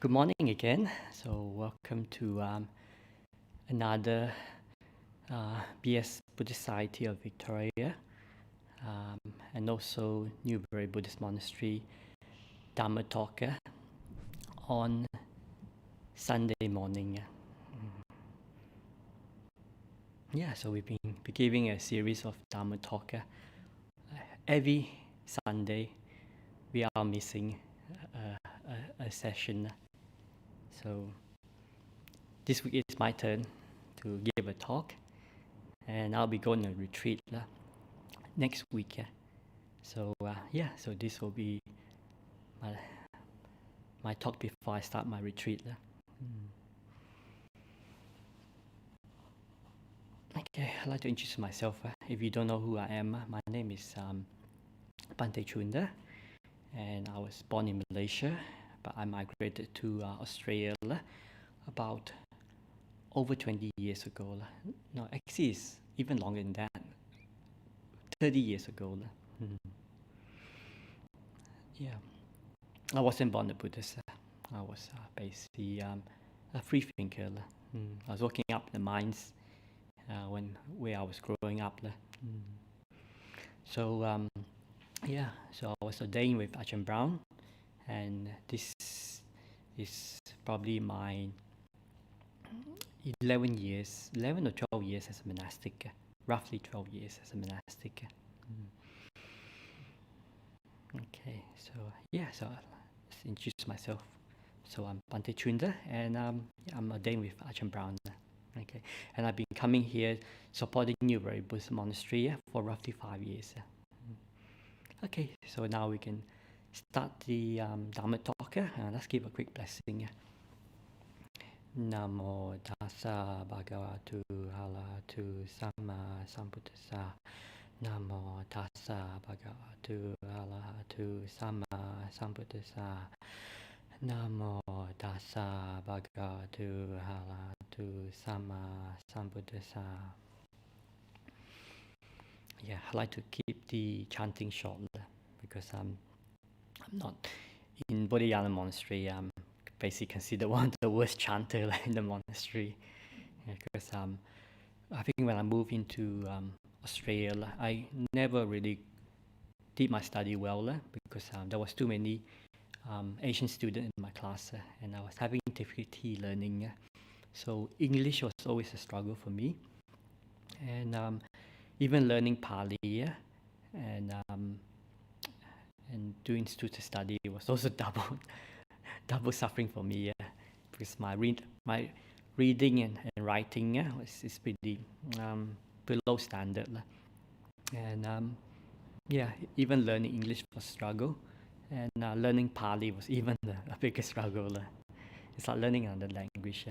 Good morning again. So, welcome to another BS Buddhist Society of Victoria and also Newbury Buddhist Monastery Dharma talk on Sunday morning. Yeah, so we've been giving a series of Dharma talk. Every Sunday, we are missing a session. So, this week it's my turn to give a talk, and I'll be going on a retreat next week. So so this will be my talk before I start my retreat. Okay, I'd like to introduce myself. If you don't know who I am, my name is Bhante Cunda, and I was born in Malaysia, but I migrated to Australia about over 20 years ago. No, actually it's even longer than that, 30 years ago. Yeah, I wasn't born a Buddhist. I was basically a free thinker. I was working up the minds where I was growing up. So so I was ordained with Ajahn Brahm, and this is probably my 11 or 12 years as a monastic, roughly 12 years as a monastic. Okay, so let's introduce myself. So I'm Bhante Cunda, and I'm ordained with Ajahn Brahm. Okay, and I've been coming here supporting Newbury Buddhist Monastery for roughly 5 years. Okay, so now we can start the Dharma talk. Let's give a quick blessing. Namo tassa bhagavatu arahatu samma sambuddhassa. Namo tassa bhagavatu arahatu samma sambuddhassa. Namo tassa bhagavatu arahatu samma sambuddhassa. Yeah, I like to keep the chanting short because I'm not in Bodhinyana Monastery. I'm basically considered one of the worst chanter in the monastery. Because I think when I moved into Australia, I never really did my study well because there was too many Asian students in my class and I was having difficulty learning. So English was always a struggle for me, and even learning Pali and doing student study was also double suffering for me because my reading and writing is pretty below standard and even learning English was a struggle, and learning Pali was even a bigger struggle. It's like learning another language.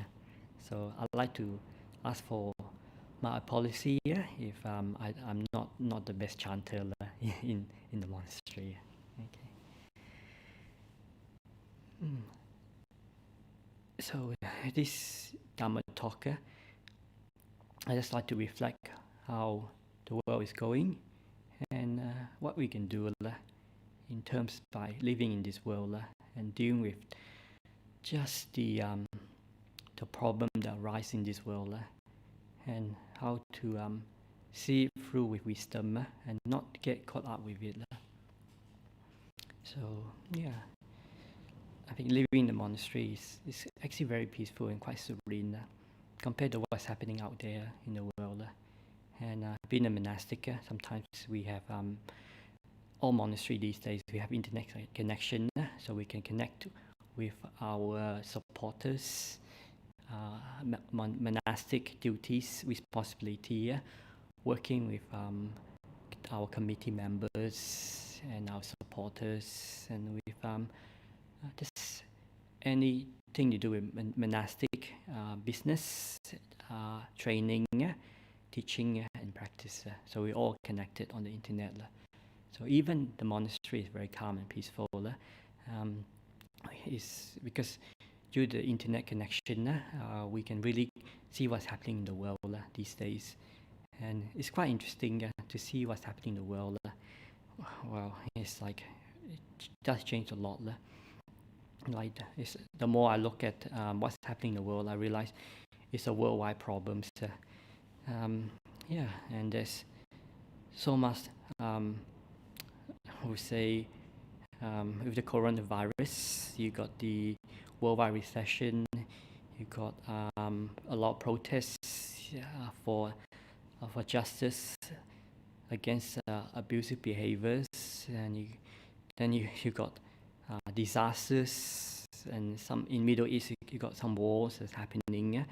So I'd like to ask for my apology if I'm not the best chanter in the monastery. Okay. So this Dhamma talk, I just like to reflect how the world is going and what we can do in terms by living in this world and dealing with just the problem that arises in this world and how to see it through with wisdom and not get caught up with it. So I think living in the monastery is actually very peaceful and quite serene compared to what's happening out there in the world. And being a monastic, sometimes we have all monastery these days, we have internet connection, so we can connect with our supporters, monastic duties, responsibility, working with our committee members and our supporters, and with just anything to do with monastic business, training, teaching, and practice. So we're all connected on the internet. So even the monastery is very calm and peaceful. It's because due to the internet connection, we can really see what's happening in the world these days. And it's quite interesting to see what's happening in the world. Well, it's like, it does change a lot. like the more I look at what's happening in the world, I realize it's a worldwide problem. So, and there's so much, I would say, with the coronavirus, you got the worldwide recession, you got a lot of protests for justice against abusive behaviors, and you got disasters, and some in Middle East you got some wars that's happening,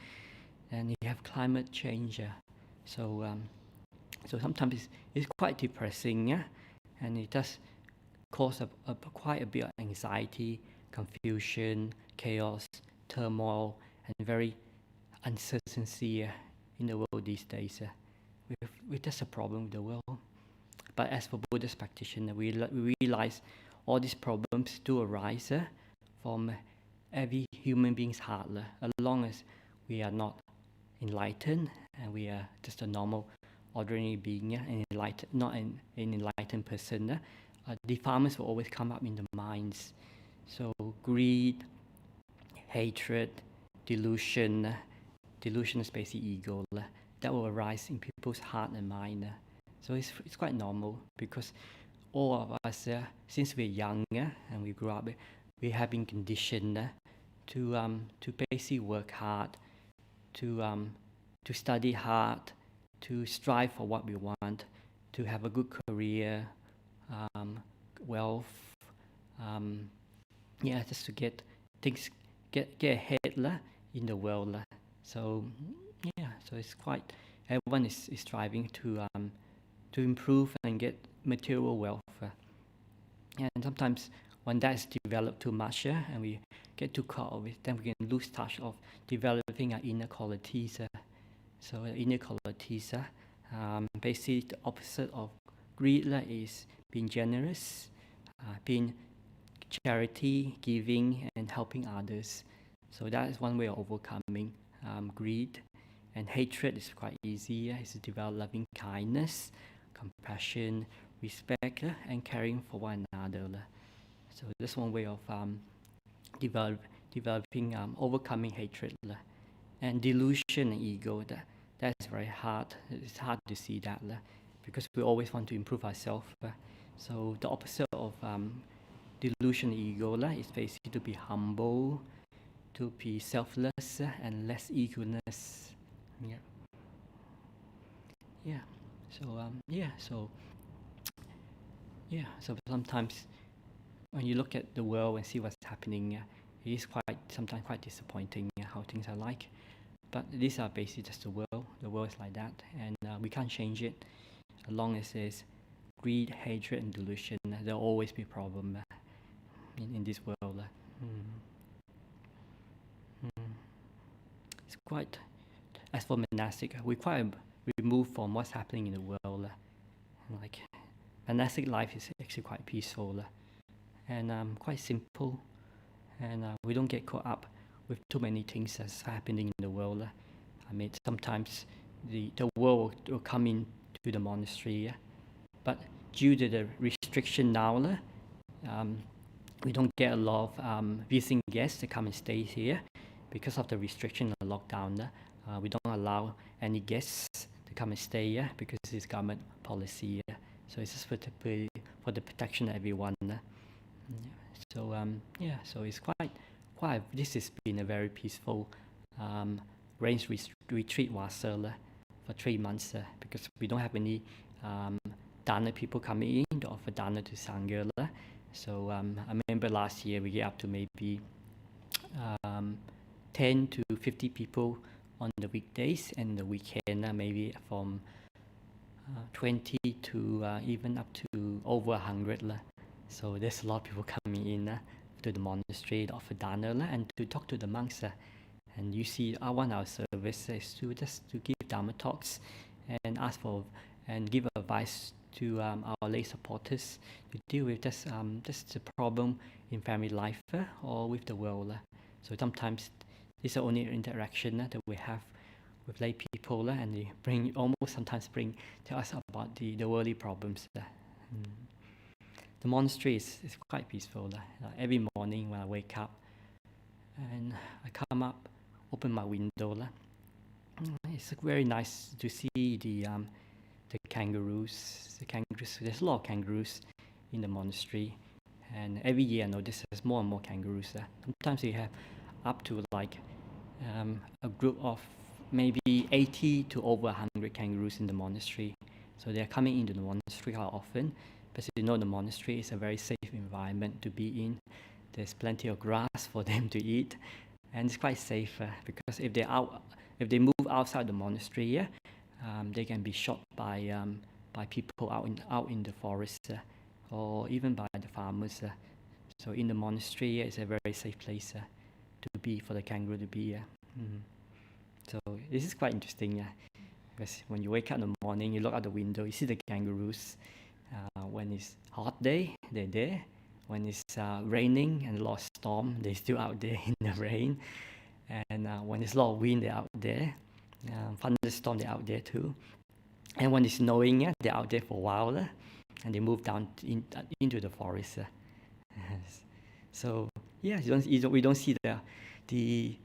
and you have climate change. So sometimes it's quite depressing, and it does cause quite a bit of anxiety, confusion, chaos, turmoil, and very uncertainty in the world these days. That's a problem with the world. But as for Buddhist practitioner, we realize all these problems do arise from every human being's heart. As long as we are not enlightened and we are just a normal, ordinary being, not an enlightened person, defilements will always come up in the minds. So greed, hatred, delusion is basically ego. That will arise in people's heart and mind. So it's quite normal, because all of us, since we're young and we grew up, we have been conditioned to basically work hard, to study hard, to strive for what we want, to have a good career, wealth, just to get things get ahead in the world. So it's quite, everyone is striving to improve and get material wealth. And sometimes when that's developed too much and we get too caught up with, then we can lose touch of developing our inner qualities. So inner qualities, basically the opposite of greed is being generous, being charity, giving, and helping others. So that is one way of overcoming greed. And hatred is quite easy. It's to develop loving kindness, compassion, respect, and caring for one another. So that's one way of developing, overcoming hatred. And delusion and ego, that's very hard. It's hard to see that, because we always want to improve ourselves. So the opposite of delusion and ego is basically to be humble, to be selfless, and less eagerness. So sometimes when you look at the world and see what's happening, it is sometimes quite disappointing how things are like. But these are basically just the world. The world is like that, and we can't change it. As long as there's greed, hatred, and delusion, there'll always be a problem in this world. It's quite, as for monastic, we're quite removed from what's happening in the world. Like, monastic life is actually quite peaceful and quite simple, and we don't get caught up with too many things that's happening in the world. I mean, sometimes the world will come into the monastery, but due to the restriction now, we don't get a lot of visiting guests to come and stay here because of the restriction and lockdown. We don't allow any guests to come and stay here because it's government policy. So it's just for the protection of everyone. So it's quite. This has been a very peaceful rains retreat Wasa for 3 months because we don't have any dana people coming in to offer dana to Sangha. So I remember last year we get up to maybe 10 to 50 people on the weekdays, and the weekend maybe from 20 to even up to over 100. So there's a lot of people coming in to the monastery to offer dana and to talk to the monks. And you see, our service is to just to give dharma talks and ask for and give advice to our lay supporters to deal with just the problem in family life or with the world. So sometimes this is the only interaction that we have with lay people, and they sometimes bring to us about the worldly problems. the monastery is quite peaceful. Every morning when I wake up and I come up, open my window, it's very nice to see the kangaroos. There's a lot of kangaroos in the monastery, and every year I notice there's more and more kangaroos. Sometimes we have up to a group of maybe 80 to over 100 kangaroos in the monastery. So they're coming into the monastery quite often. But you know, the monastery is a very safe environment to be in. There's plenty of grass for them to eat, and it's quite safe because if they move outside the monastery, they can be shot by people out in the forest or even by the farmers. So in the monastery, it's a very safe place to be for the kangaroo to be. So this is quite interesting. Because when you wake up in the morning, you look out the window, you see the kangaroos. When it's hot day, they're there. When it's raining and a lot of storm, they're still out there in the rain. And when there's a lot of wind, they're out there. Thunderstorm, they're out there too. And when it's snowing, they're out there for a while, and they move down into the forest. So yeah, we don't see the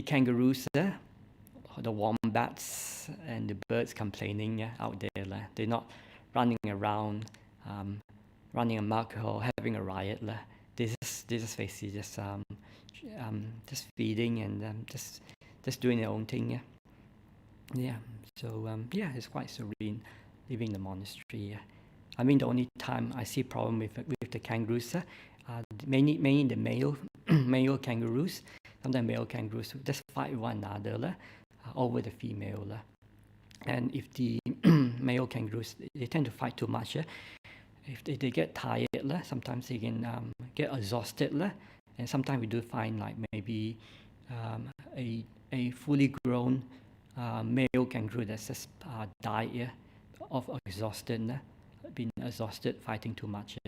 kangaroos, the wombats, and the birds complaining out there. They're not running around, running amok or having a riot. They just basically just feeding and just doing their own thing. So it's quite serene living in the monastery. I mean, the only time I see problem with the kangaroos, mainly the male kangaroos. Sometimes male kangaroos just fight one another over the female. And if the male kangaroos, they tend to fight too much. If they get tired, sometimes they can get exhausted. And sometimes we do find maybe a fully grown male kangaroo that's just died of exhaustion, been exhausted fighting too much.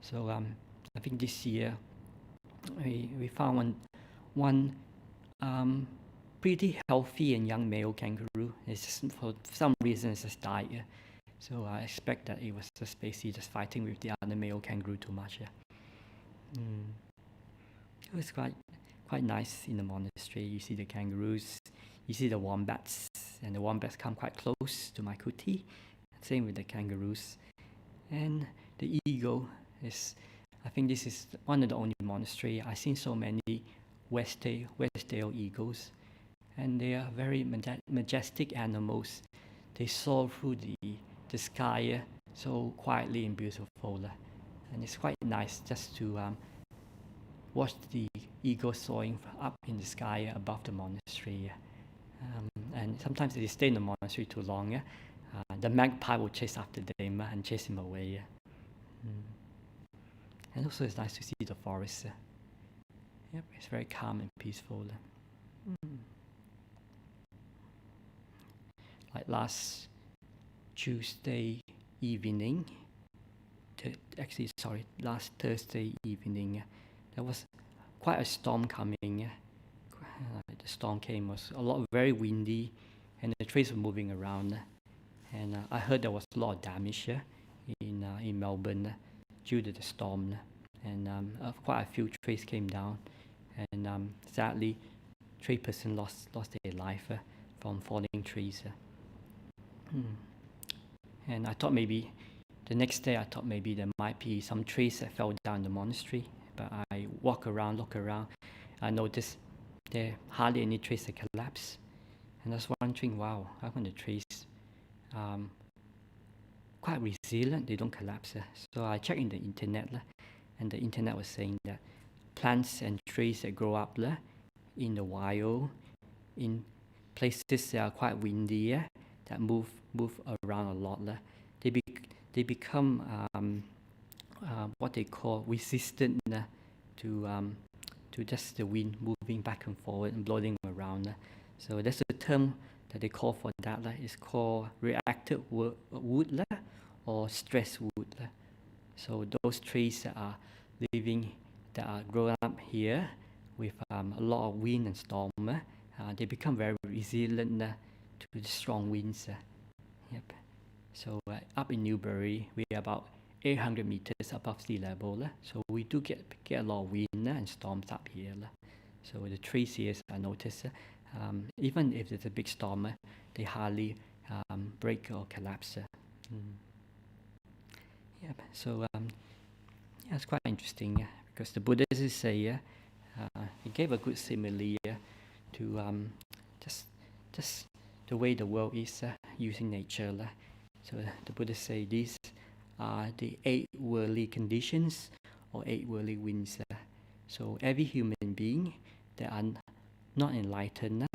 So I think this year we found one pretty healthy and young male kangaroo. It's just, for some reason, it's just died. So I expect that it was just basically just fighting with the other male kangaroo too much. It was quite nice in the monastery. You see the kangaroos, you see the wombats, and the wombats come quite close to my kuti. Same with the kangaroos. And the eagle is, I think this is one of the only monastery I've seen so many west-tailed eagles. And they are very majestic animals. They soar through the sky so quietly and beautiful. And it's quite nice just to watch the eagle soaring up in the sky above the monastery. And sometimes if they stay in the monastery too long, the magpie will chase after them and chase him away. And also it's nice to see the forest. It's very calm and peaceful. Like last Tuesday evening, last Thursday evening, there was quite a storm coming. The storm came, was a lot very windy, and the trees were moving around. And I heard there was a lot of damage in Melbourne due to the storm. And quite a few trees came down, and sadly, 3 persons lost their life from falling trees. And I thought maybe the next day there might be some trees that fell down the monastery, but I look around, I noticed there hardly any trees that collapsed. And I was wondering, wow, how come the trees quite resilient, they don't collapse. So I checked in the internet, and the internet was saying that plants and trees that grow up in the wild, in places that are quite windy, that move around a lot, they become what they call resistant to just the wind moving back and forward and blowing around. So that's the term that they call for that. It's called reactive wood or stress wood. So those trees that are grown up here with a lot of wind and storm, they become very resilient to the strong winds. So up in Newbury, we are about 800 meters above sea level. So we do get a lot of wind and storms up here. So the trees here, I notice, even if there's a big storm, they hardly break or collapse. So it's quite interesting because the Buddhists say he gave a good simile to just the way the world is using nature. So the Buddhists say these are the 8 worldly conditions or 8 worldly winds. So every human being that are not enlightened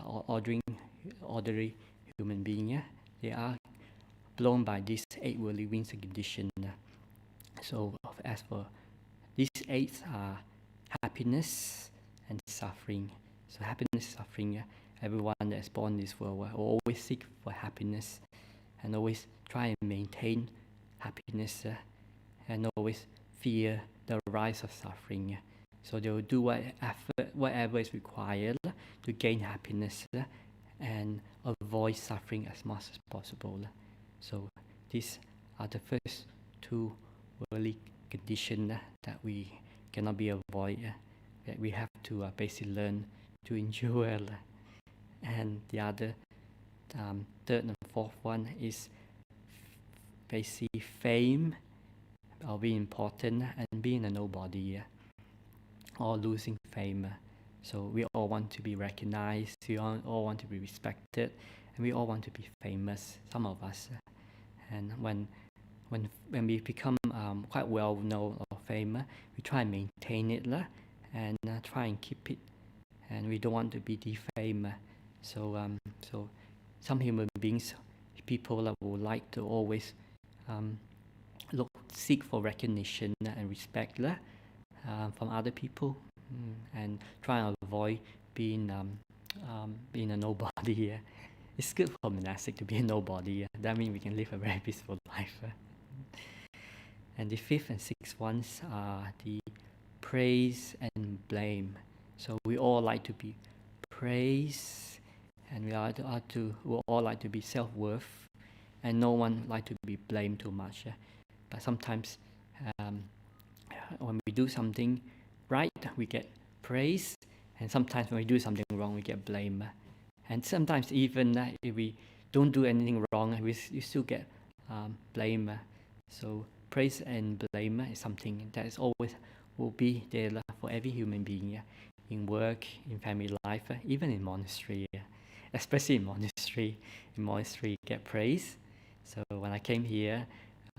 or ordinary human being, they are blown by these 8 worldly winds and conditions. So as for these 8 are happiness and suffering. So happiness, suffering, everyone that's born in this world will always seek for happiness and always try and maintain happiness and always fear the rise of suffering. So they will do whatever is required to gain happiness and avoid suffering as much as possible. So these are the first 2 worldly conditions that we cannot be avoided, that we have to basically learn to endure. And the other, 3rd and 4th one is basically fame, or being important, and being a nobody, or losing fame. So we all want to be recognized, we all want to be respected, and we all want to be famous, some of us. And when we become quite well known or famous, we try and maintain it and try and keep it, and we don't want to be defamed. So some human beings, people would like to always seek for recognition and respect from other people, and try and avoid being a nobody. It's good for monastic to be a nobody. That means we can live a very peaceful life. And the 5th and 6th ones are the praise and blame. So we all like to be praised, and we all like to be self-worth, and no one like to be blamed too much. But sometimes when we do something right, we get praise, and sometimes when we do something wrong, we get blame. And sometimes even if we don't do anything wrong, we still get blame. So praise and blame is something that is always will be there for every human being, in work, in family life, even in monastery, especially in monastery. In monastery, get praise. So when I came here,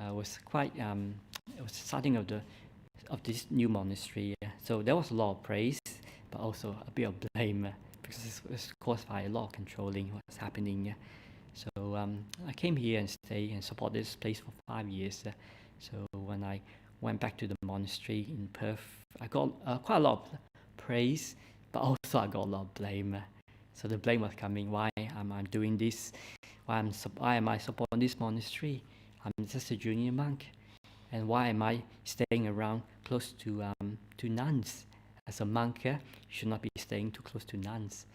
I was quite it was starting of this new monastery. So there was a lot of praise, but also a bit of blame, because it was caused by a lot of controlling what's happening. So I came here and stayed and supported this place for 5 years. So when I went back to the monastery in Perth, I got quite a lot of praise, but also I got a lot of blame. So the blame was coming: why am I doing this? Why am I supporting this monastery? I'm just a junior monk, and why am I staying around close to nuns? As a monk, you should not be staying too close to nuns.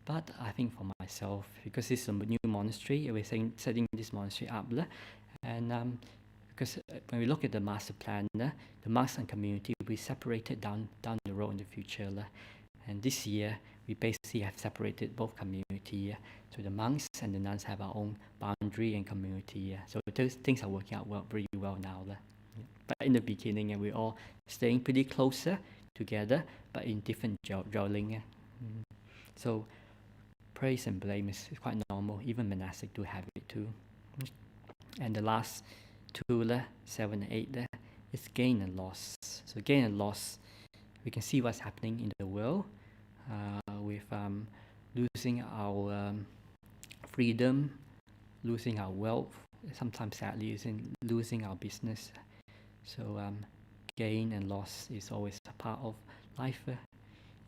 But I think for myself, because this is a new monastery, we're setting this monastery up, and because when we look at the master plan, the monks and community will be separated down the road in the future. And this year, we basically have separated both community. So the monks and the nuns have our own boundary and community. So those things are working out pretty well now. But in the beginning, we're all staying pretty closer together, but in different dwelling. So praise and blame is quite normal. Even monastic do have it too. And the last 2, 7 and 8, is gain and loss. So gain and loss, we can see what's happening in the world with losing our freedom, losing our wealth, sometimes sadly losing our business. So gain and loss is always a part of life.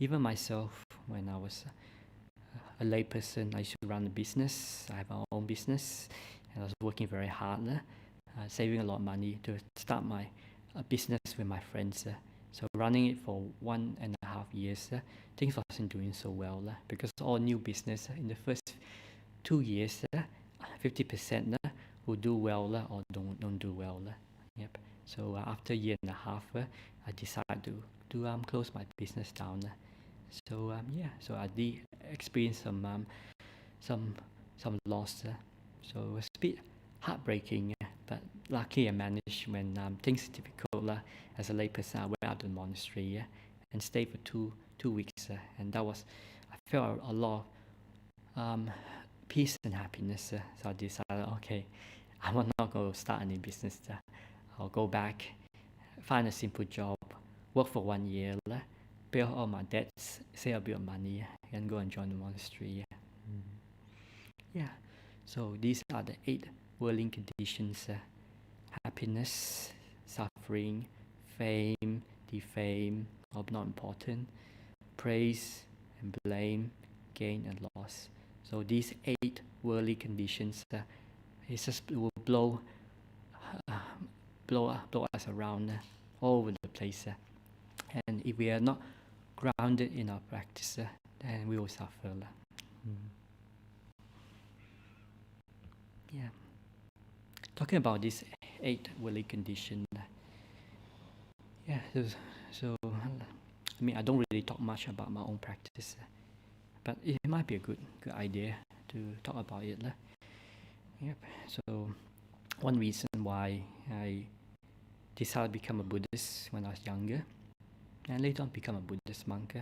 Even myself, when I was a lay person, I used to run a business. I have my own business, and I was working very hard, saving a lot of money to start my business with my friends. So running it for 1.5 years, things wasn't doing so well, because all new business in the first 2 years, 50% will do well or don't do well. Yep. So after a year and a half, I decided to close my business down. So so I did experience some loss. So it was a bit heartbreaking, but luckily I managed when things are difficult. As a layperson, I went out to the monastery and stayed for two weeks, and that was I felt a lot of peace and happiness. So I decided, okay, I'm not going to start any business. I'll go back, find a simple job, work for 1 year, pay off all my debts, save a bit of money, and go and join the monastery. Yeah. So these are the 8 worldly conditions: happiness, suffering, fame, defame, or not important, praise and blame, gain and loss. So these 8 worldly conditions, it just will blow us around all over the place. And if we are not grounded in our practice, then we will suffer. Yeah. Talking about these 8 worldly conditions. Yeah. So I mean, I don't really talk much about my own practice, but it might be a good idea to talk about it. Yep. So one reason why I decided to become a Buddhist when I was younger, and later on become a Buddhist monk,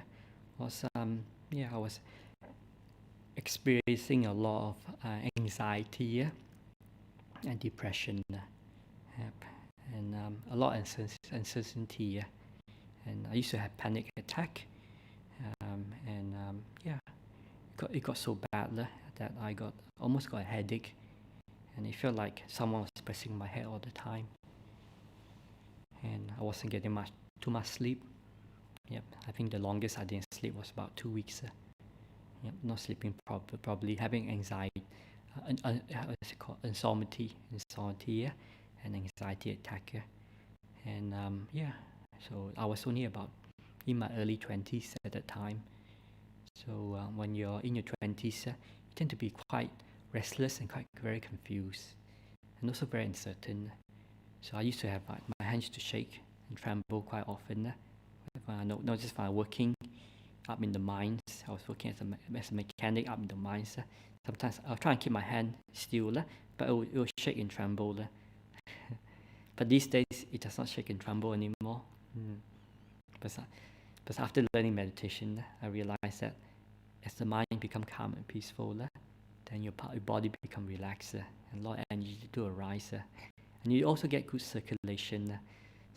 was I was experiencing a lot of anxiety and depression, and a lot of uncertainty, and I used to have panic attack, and it got so bad that I almost got a headache, and it felt like someone was pressing my head all the time, and I wasn't getting too much sleep. Yep, I think the longest I didn't sleep was about 2 weeks. Yep, not sleeping probably having anxiety, what's it called, insomnia, and anxiety attack. And so I was only about in my early 20s at that time. So when you're in your 20s, you tend to be quite restless and quite very confused, and also very uncertain. So I used to have my hands to shake and tremble quite often. Not just when I'm working up in the mines. I was working as a mechanic up in the mines. Sometimes I'll try and keep my hand still, but it will shake and tremble. But these days, it does not shake and tremble anymore. But after learning meditation, I realized that as the mind becomes calm and peaceful, then your body becomes relaxed, and a lot of energy to arise. And you also get good circulation.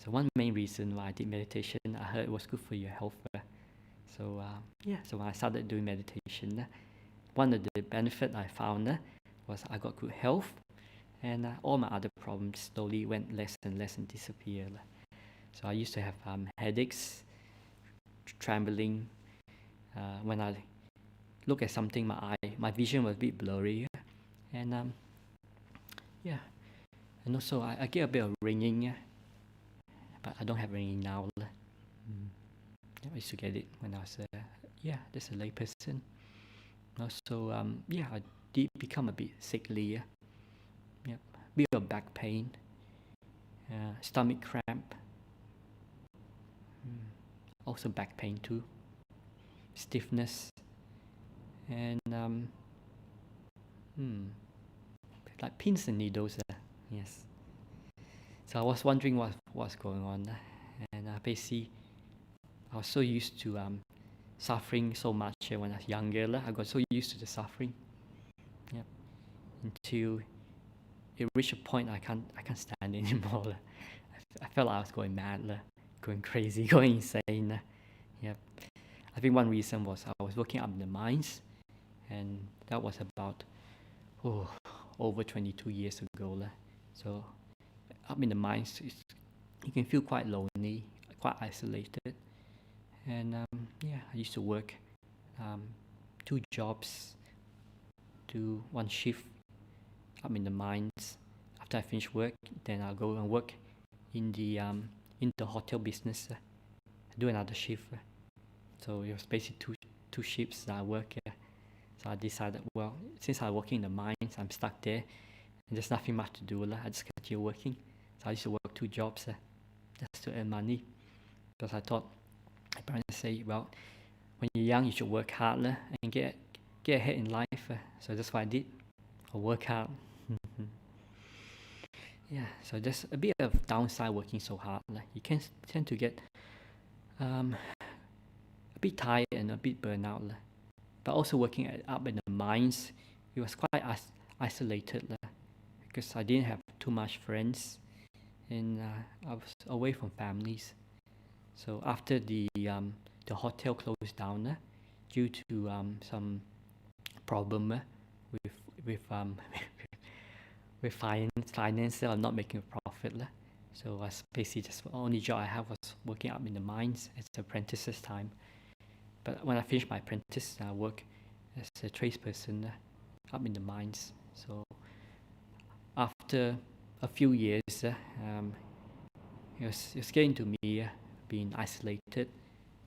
So one main reason why I did meditation, I heard it was good for your health. So so when I started doing meditation, one of the benefits I found was I got good health, and all my other problems slowly went less and less and disappeared. So I used to have headaches, trembling. When I look at something, my vision was a bit blurry, and and also I get a bit of ringing, but I don't have ringing now. I used to get it when I was just a lay person. Also I did become a bit sickly. Bit of back pain, stomach cramp, also back pain too, stiffness, and like pins and needles. Yes. So I was wondering what's going on, and basically I was so used to suffering so much when I was younger. I got so used to the suffering, until it reached a point I can't stand it anymore. I felt like I was going mad, going crazy, going insane. I think one reason was I was working up in the mines, and that was about over 22 years ago. So up in the mines, you can feel quite lonely, quite isolated. And I used to work 2 jobs, do 1 shift up in the mines. After I finish work, then I'll go and work in the hotel business, do another shift. So it was basically two shifts that I work. So I decided, well, since I'm working in the mines, I'm stuck there, and there's nothing much to do. I just continue working. So I used to work 2 jobs just to earn money, because I thought, my parents say, well, when you're young, you should work hard and get ahead in life. So that's what I did. I work hard. Yeah, so just a bit of downside working so hard. You can tend to get a bit tired and a bit burnt out. But also working up in the mines, it was quite isolated because I didn't have too much friends, and I was away from families. So after the hotel closed down due to some problem with with finance, I'm not making a profit. So I was basically just the only job I have was working up in the mines as an apprentice this time. But when I finished my apprentice, I work as a tradesperson up in the mines. So after a few years, it was getting to me being isolated,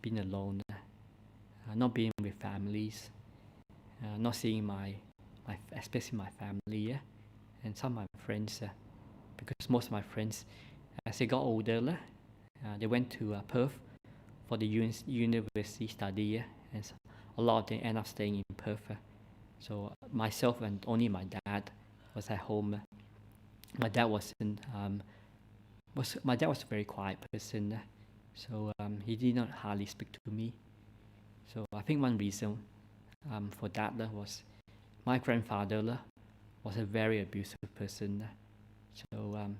being alone, not being with families, not seeing my especially my family and some of my friends, because most of my friends, as they got older, they went to Perth for the university study, and so a lot of them end up staying in Perth. So myself and only my dad was at home. My dad was a very quiet person, so he did not hardly speak to me. So I think one reason for that was my grandfather was a very abusive person. So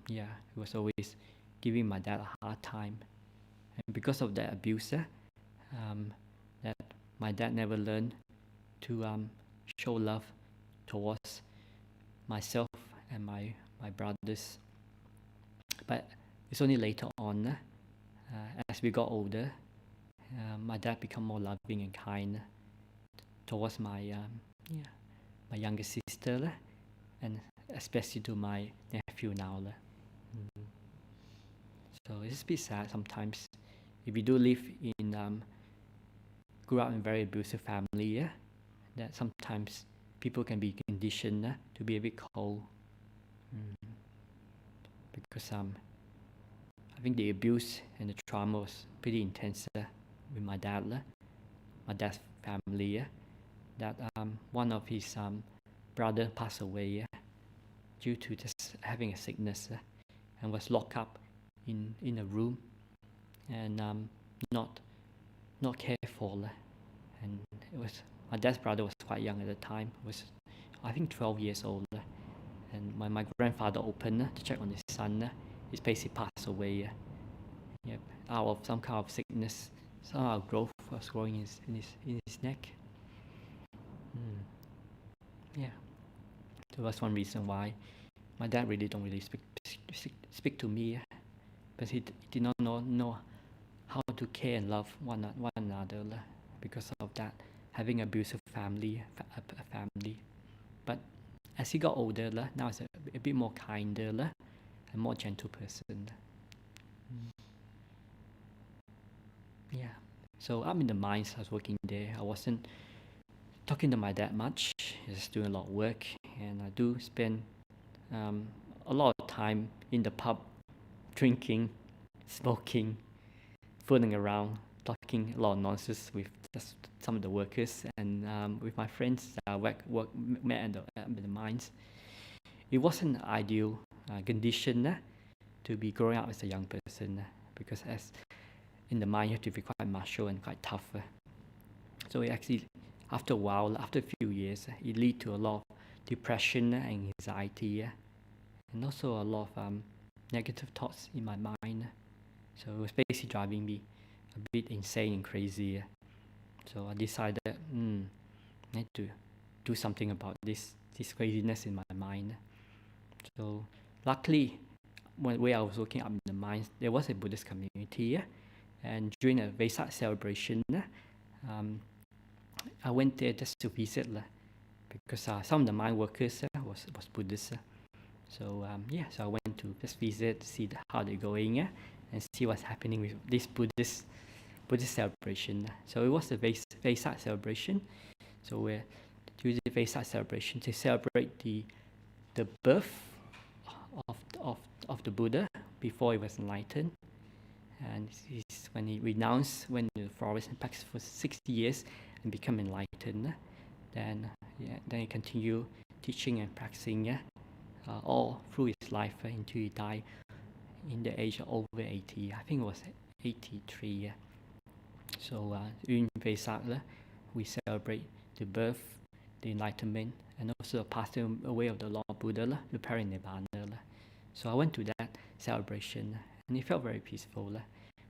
he was always giving my dad a hard time, and because of that abuse, that my dad never learned to show love towards myself and my brothers. But it's only later on, as we got older, my dad became more loving and kind towards my younger sister, and especially to my nephew now. So it's a bit sad sometimes. If you do live in grew up in a very abusive family, that sometimes people can be conditioned to be a bit cold, because I think the abuse and the trauma was pretty intense with my dad's family. That one of his brother passed away due to just having a sickness, and was locked up in a room, and not cared for, and it was my dad's brother was quite young at the time, was I think 12 years old, and when my grandfather opened to check on his son, his basically passed away. Out of some kind of sickness, some kind of growth was growing in his neck. So that's one reason why my dad really don't really speak to me, but he did not know how to care and love one another, because of that, having abusive family. But as he got older, now he's a bit more kinder and more gentle person. So I'm in the mines. I was working there. I wasn't talking to my dad much. Just doing a lot of work, and I do spend a lot of time in the pub, drinking, smoking, fooling around, talking a lot of nonsense with just some of the workers, and with my friends that I met at the mines. It wasn't an ideal condition to be growing up as a young person, because as in the mine you have to be quite macho and quite tough. So it actually, after a while, after a few years, it lead to a lot of depression and anxiety, and also a lot of negative thoughts in my mind. So it was basically driving me a bit insane and crazy. So I decided I need to do something about this craziness in my mind. So luckily, where I was working up in the mines, there was a Buddhist community, and during a Vesak celebration, I went there just to visit, because some of the mine workers was Buddhist. So so I went to just visit, see how they're going, and see what's happening with this Buddhist celebration. So it was a Vesak celebration. So we're during the Vesak celebration to celebrate the birth of the Buddha, before he was enlightened. And he's when he renounced, went to the forest and practiced for 60 years and become enlightened. Then he continued teaching and practicing all through his life until he died in the age of over 80. I think it was 83. So in Vesak, we celebrate the birth, the enlightenment, and also the passing away of the Lord Buddha, the Parinibbana. So I went to that celebration, and it felt very peaceful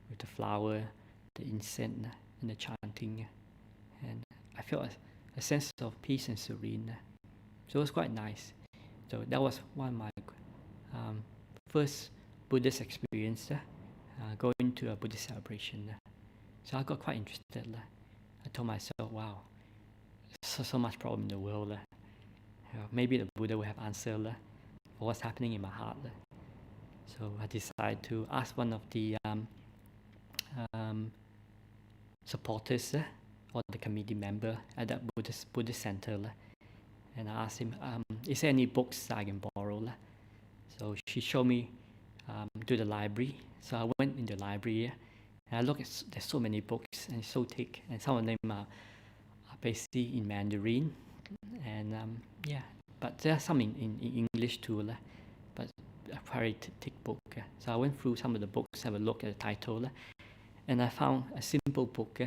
with the flower, the incense, and the chanting. And I felt a sense of peace and serene. So it was quite nice. So that was one of my first Buddhist experience, going to a Buddhist celebration. So I got quite interested. I told myself, wow, so much problem in the world. Maybe the Buddha will have answer for what's happening in my heart. So I decided to ask one of the supporters or the committee member at that Buddhist center. And I asked him, is there any books I can borrow? So she showed me to the library. So I went in the library and I looked at, there's so many books and it's so thick, and some of them are basically in Mandarin, and but there are some in English too, but a very thick book. So I went through some of the books, have a look at the title, and I found a simple book,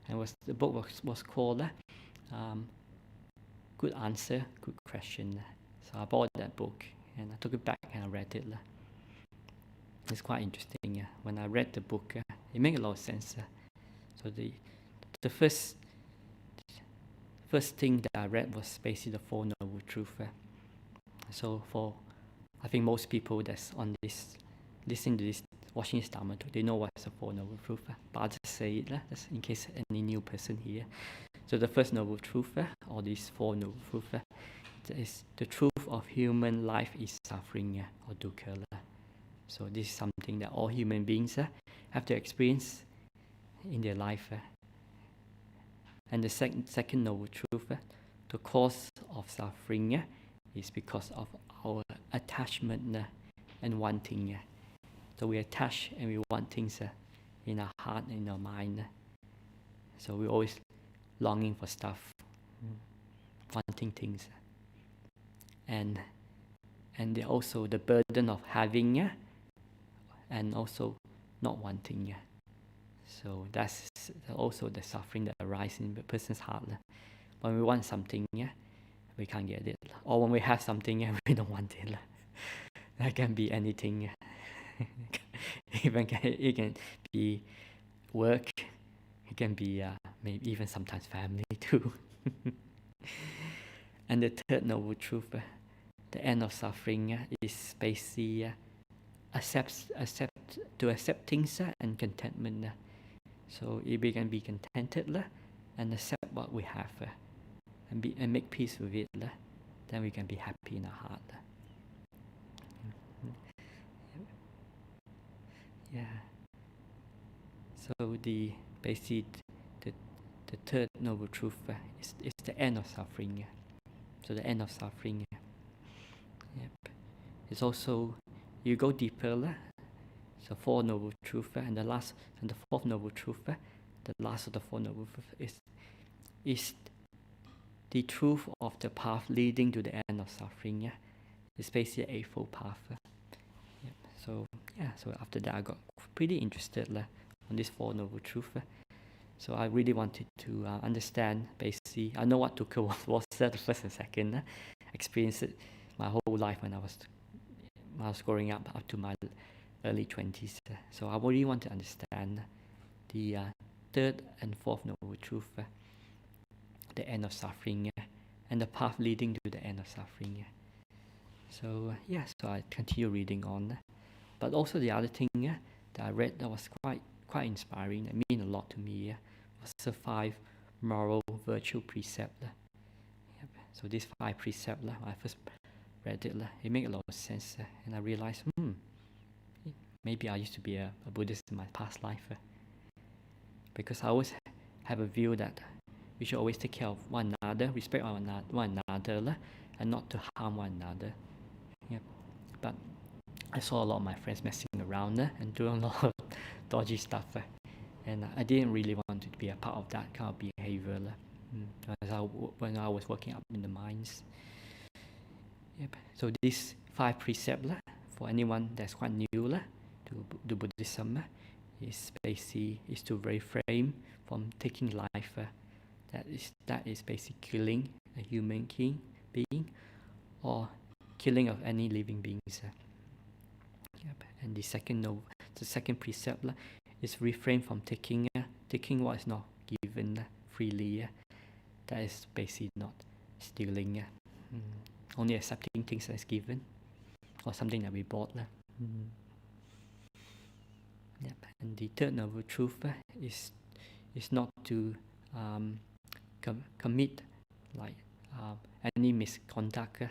and the book was called Good Answer, Good Question. So I bought that book and I took it back and I read it. It's quite interesting. When I read the book, it made a lot of sense. So the first thing that I read was basically the Four Noble Truths. So for, I think most people that's on this, listening to this, watching this Dharma talk, they know what's the Four Noble Truths. But I'll just say it, just in case any new person here. So the first Noble Truth, or these Four Noble Truths, is the truth of human life is suffering or dukkha. So this is something that all human beings have to experience in their life. And the second Noble Truth, the cause of suffering is because of our attachment and wanting. So we attach and we want things in our heart and in our mind. So we're always longing for stuff, wanting things. And also the burden of having and also not wanting. So that's also the suffering that arises in the person's heart. When we want something, we can't get it. Or when we have something, we don't want it. That can be anything. It can be work. It can be maybe even sometimes family too. And the third Noble Truth, the end of suffering, is basically accept things and contentment. So if we can be contented and accept what we have and make peace with it, then we can be happy in our heart. Yeah. So the third Noble Truth is the end of suffering. So the end of suffering. Yep. It's also, you go deeper. So Four Noble Truths, and the fourth Noble Truth, the last of the Four Noble Truths is the truth of the path leading to the end of suffering. It's basically an eightfold path. Yep. So after that I got pretty interested on this Four Noble Truths. So I really wanted to understand, basically, I know what dukkha was the first and second. Experienced it my whole life when I was growing up to my early 20s. So I really want to understand the third and fourth Noble Truth, the end of suffering, and the path leading to the end of suffering. So so I continue reading on. But also the other thing that I read that was quite inspiring, that mean a lot to me, was the 5 moral virtue precepts. Yep. So these 5 precepts, when I first read it, it made a lot of sense, and I realized, maybe I used to be a Buddhist in my past life, because I always have a view that we should always take care of one another, respect one another, and not to harm one another. Yep. But I saw a lot of my friends messing around and doing a lot of dodgy stuff. And I didn't really want to be a part of that kind of behavior when I was working up in the mines. Yep. So these 5 precepts for anyone that's quite new to Buddhism is basically is to refrain from taking life. That is basically killing a human being or killing of any living beings. Yep. And the second precept is refrain from taking what is not given freely. That is basically not stealing. Only accepting things as given or something that we bought. Yep. And the third noble truth is not to commit like any misconduct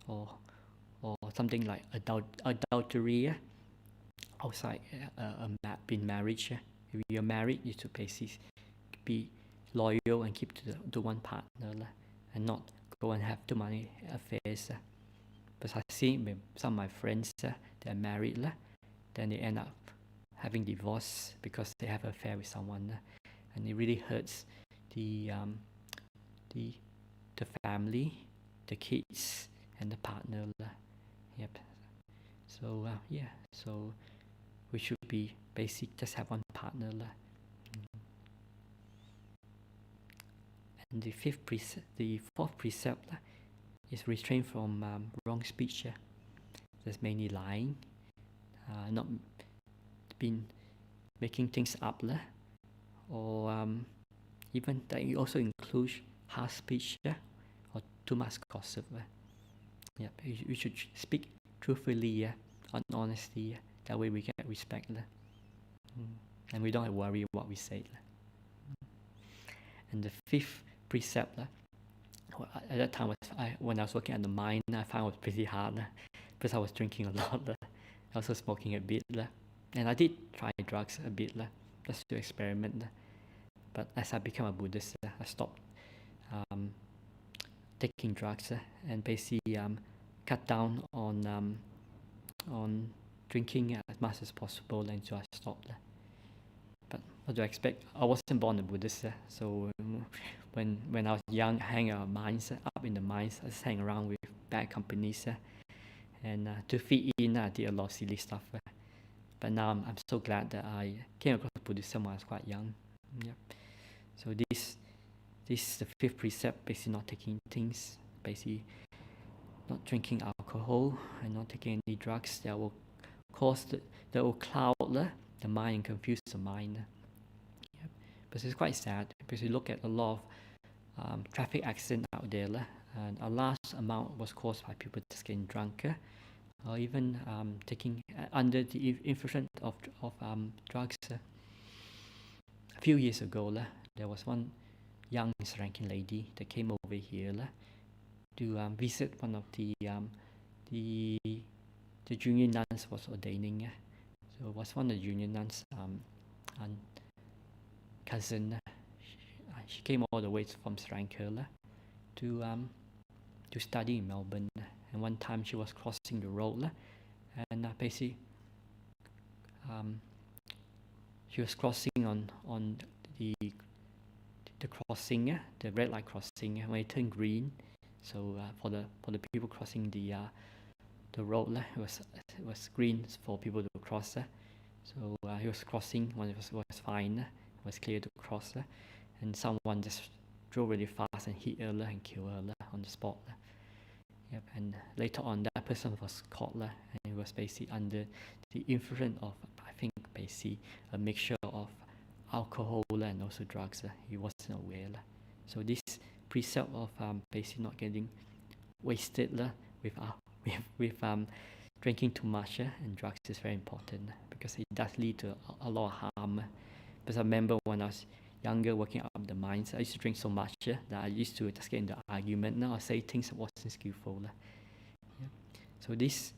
or something like adultery outside being marriage. If you're married, you should basically be loyal and keep to one partner and not go and have too many affairs. But I see some of my friends they're married then they end up having divorce because they have an affair with someone, and it really hurts the family, the kids, and the partner. Yep. So so we should be basic just have one partner. And the fourth precept is restrain from wrong speech. That's mainly lying, not been making things up, or even that it also includes harsh speech or too much gossip. Yep. We should speak truthfully and honestly. That way we get respect, and we don't have to worry what we say. And the fifth precept, at that time when I was working at the mine, I found it was pretty hard because I was drinking a lot, also smoking a bit, and I did try drugs a bit, just to experiment. But as I became a Buddhist, I stopped taking drugs and basically cut down on drinking as much as possible until I stopped. But what do I expect? I wasn't born a Buddhist, so when I was young, hang out mines, up in the mines, I just hang around with bad companies, and to fit in, I did a lot of silly stuff. But now I'm so glad that I came across Buddhism when I was quite young. Yep. So this is the fifth precept, basically not taking things, basically not drinking alcohol and not taking any drugs that will that will cloud the mind and confuse the mind. Yep. But it's quite sad because you look at a lot of traffic accidents out there, and a large amount was caused by people just getting drunk, or even taking under the influence of drugs. A few years ago, there was one young Sri Lankan lady that came over here to visit one of the junior nuns was ordaining. So it was one of the junior nuns' cousin. She came all the way from Sri Lanka to study in Melbourne. And one time she was crossing the road, and basically she was crossing on the crossing, the red light crossing, when it turned green. So for the people crossing the road, it was green for people to cross. So he was crossing when it was fine, it was clear to cross, and someone just drove really fast and hit her and killed her on the spot. Yep. And later on, that person was caught, and he was basically under the influence of, I think, basically a mixture of alcohol and also drugs. He wasn't aware. So this precept of basically not getting wasted with drinking too much and drugs is very important, because it does lead to a lot of harm. Because I remember when I was younger working up the mines, I used to drink so much that I used to just get into argument. Now I say things that wasn't skillful. Yeah. So this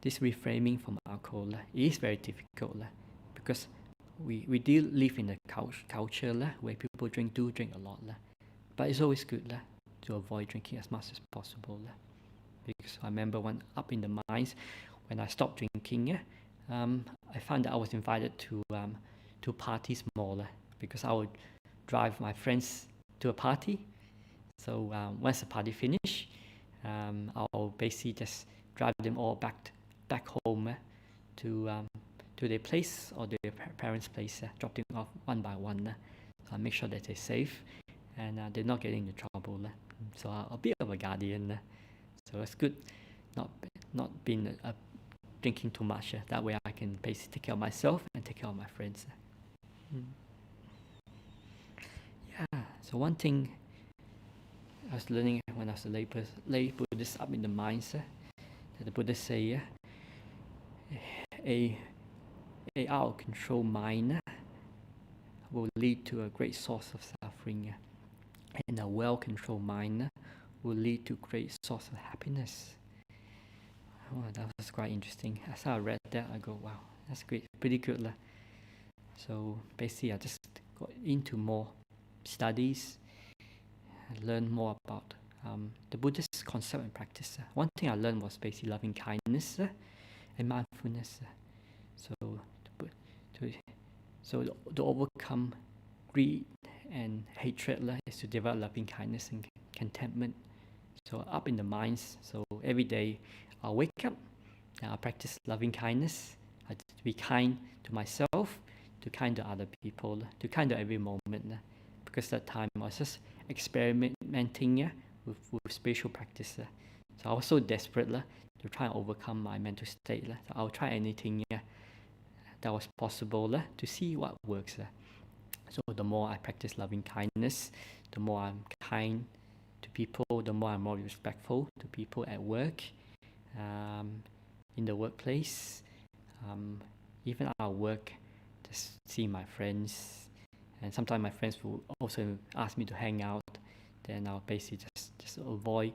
reframing from alcohol is very difficult, because we do live in a culture where people drink a lot, but it's always good to avoid drinking as much as possible. Because I remember when up in the mines, when I stopped drinking, I found that I was invited to parties more because I would drive my friends to a party. So once the party finished, I'll basically just drive them all back home to their place or their parents' place, drop them off one by one. So I make sure that they're safe and they're not getting into trouble. So I'm a bit of a guardian. So it's good not being drinking too much. That way I can basically take care of myself and take care of my friends. Yeah, so one thing I was learning when I was a lay Buddhist up in the minds that the Buddha say a out of control mind will lead to a great source of suffering, and a well-controlled mind will lead to great source of happiness. Oh, that was quite interesting. As I read that, I go, wow, that's great, pretty good. So basically, I just got into more studies, learn more about the Buddhist concept and practice. One thing I learned was basically loving kindness and mindfulness. So to overcome greed and hatred is to develop loving kindness and contentment. So up in the minds. So every day I wake up and I practice loving kindness. I to be kind to myself, to kind to other people, to kind to every moment. Because that time I was just experimenting with spiritual practice. So I was so desperate to try and overcome my mental state. So I'll try anything that was possible to see what works. So the more I practice loving kindness, the more I'm kind to people, the more I'm more respectful to people at work, in the workplace, even at work, just see my friends. And sometimes my friends will also ask me to hang out. Then I'll basically just avoid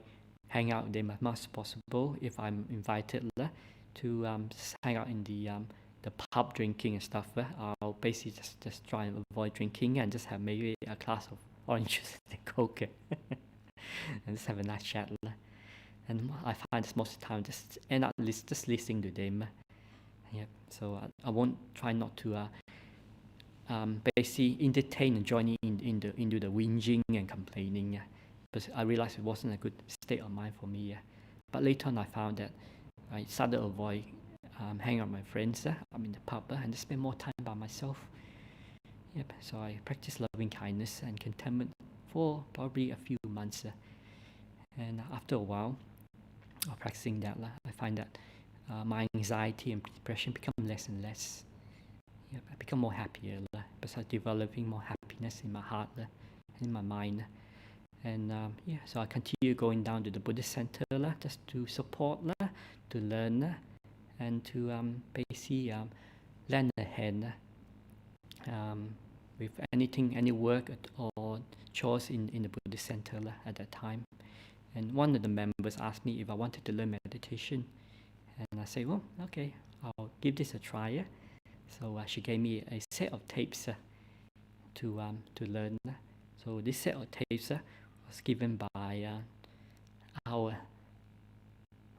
hang out with them as much as possible. If I'm invited to just hang out in the pub drinking and stuff, I'll basically just try and avoid drinking and just have maybe a glass of orange juice and Coke and just have a nice chat. And I find this most of the time just end up just listening to them. Yeah, so I won't try not to basically entertain and join into the whinging and complaining. Because I realized it wasn't a good state of mind for me. But later on I found that I started to avoid hang out with my friends. I'm in the pub and just spend more time by myself. Yep. So I practice loving kindness and contentment for probably a few months. And after a while of practicing that, I find that my anxiety and depression become less and less. Yep. I become more happier because I'm developing more happiness in my heart and in my mind. And so I continue going down to the Buddhist center just to support, to learn, and to basically lend a hand with any work or chores in the Buddhist center at that time. And one of the members asked me if I wanted to learn meditation, and I said, well, okay, I'll give this a try. So she gave me a set of tapes to learn. So this set of tapes was given by our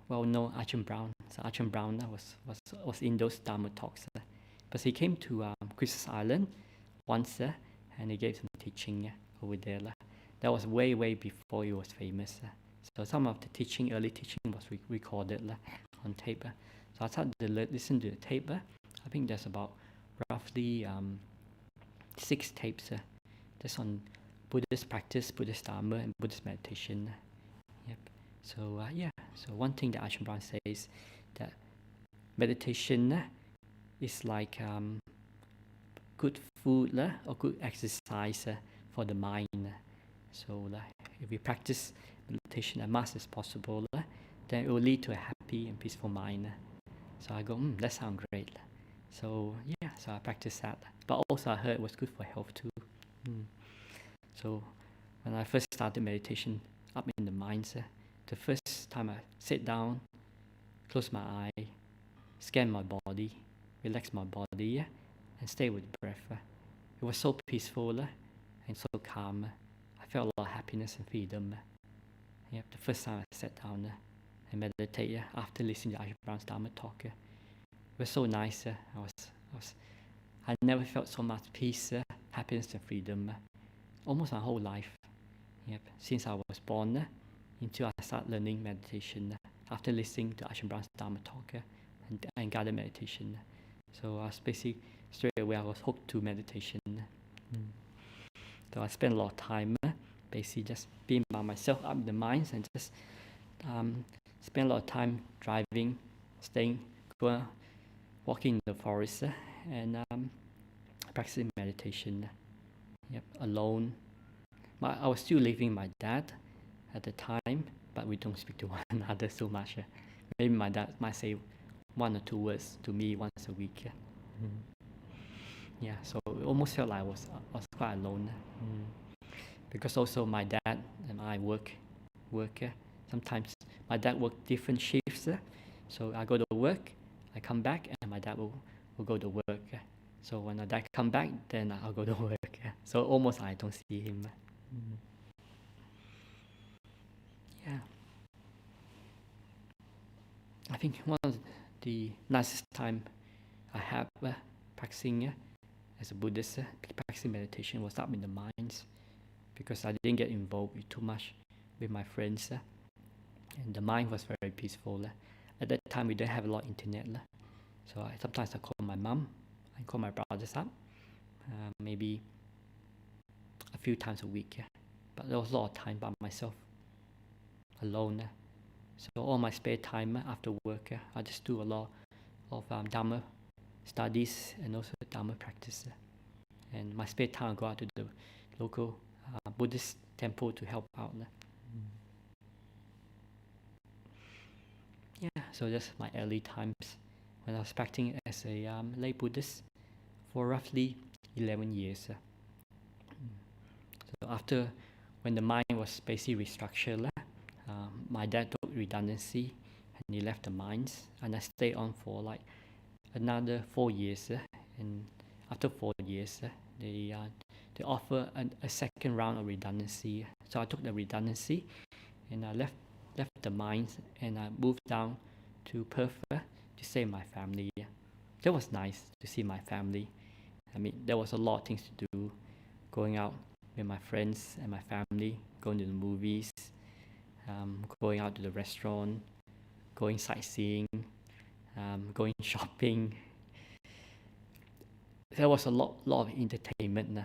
well-known Ajahn Brahm. So Ajahn Brahm was in those Dharma talks. But he came to Christmas Island once and he gave some teaching over there. That was way before he was famous. So some of the early teaching was recorded on tape. So I started to listen to the tape. I think there's about roughly 6 tapes just on Buddhist practice, Buddhist Dharma, and Buddhist meditation. Yep. So so one thing that Ajahn Brahm says that meditation is like good food or good exercise for the mind. So if we practice meditation as much as possible, then it will lead to a happy and peaceful mind. So I go, that sounds great. So so I practice that. But also I heard it was good for health too. So when I first started meditation up in the minds, the first time I sit down, close my eye, scan my body, relax my body, and stay with the breath. It was so peaceful and so calm. I felt a lot of happiness and freedom. The first time I sat down, and meditate after listening to Ajahn Brahm's Dharma talk. It was so nice. I never felt so much peace, happiness and freedom almost my whole life. Yep. Since I was born until I started learning meditation after listening to Ajahn Brahm's Dharma talk and guided meditation. So I was basically straight away I was hooked to meditation. So I spent a lot of time basically just being by myself up in the mines and just spend a lot of time driving, walking in the forest and practicing meditation. Yep, alone. I was still living with my dad at the time, but we don't speak to one another so much. Maybe my dad might say 1 or 2 words to me once a week. Yeah, so it almost felt like I was quite alone. Because also my dad and I work. Sometimes my dad worked different shifts. So I go to work, I come back, and my dad will go to work. So when my dad come back, then I'll go to work. So almost I don't see him. Yeah. I think one of the nicest time I have practicing as a Buddhist, practicing meditation was up in the mines, because I didn't get involved too much with my friends, and the mind was very peaceful. At that time, we didn't have a lot of internet, so sometimes I call my mom, I call my brothers up, maybe a few times a week. But there was a lot of time by myself, alone. So all my spare time after work, I just do a lot of Dharma studies and also Dharma practice. And my spare time I go out to the local Buddhist temple to help out. Yeah, so that's my early times when I was practicing as a lay Buddhist for roughly 11 years. So after, when the mind was basically restructured, my dad took redundancy and he left the mines, and I stayed on for like another 4 years. And after 4 years, they offer a second round of redundancy. So I took the redundancy and I left the mines and I moved down to Perth to stay with my family. That was nice to see my family. I mean, there was a lot of things to do, going out with my friends and my family, going to the movies, going out to the restaurant, going sightseeing, going shopping. There was a lot of entertainment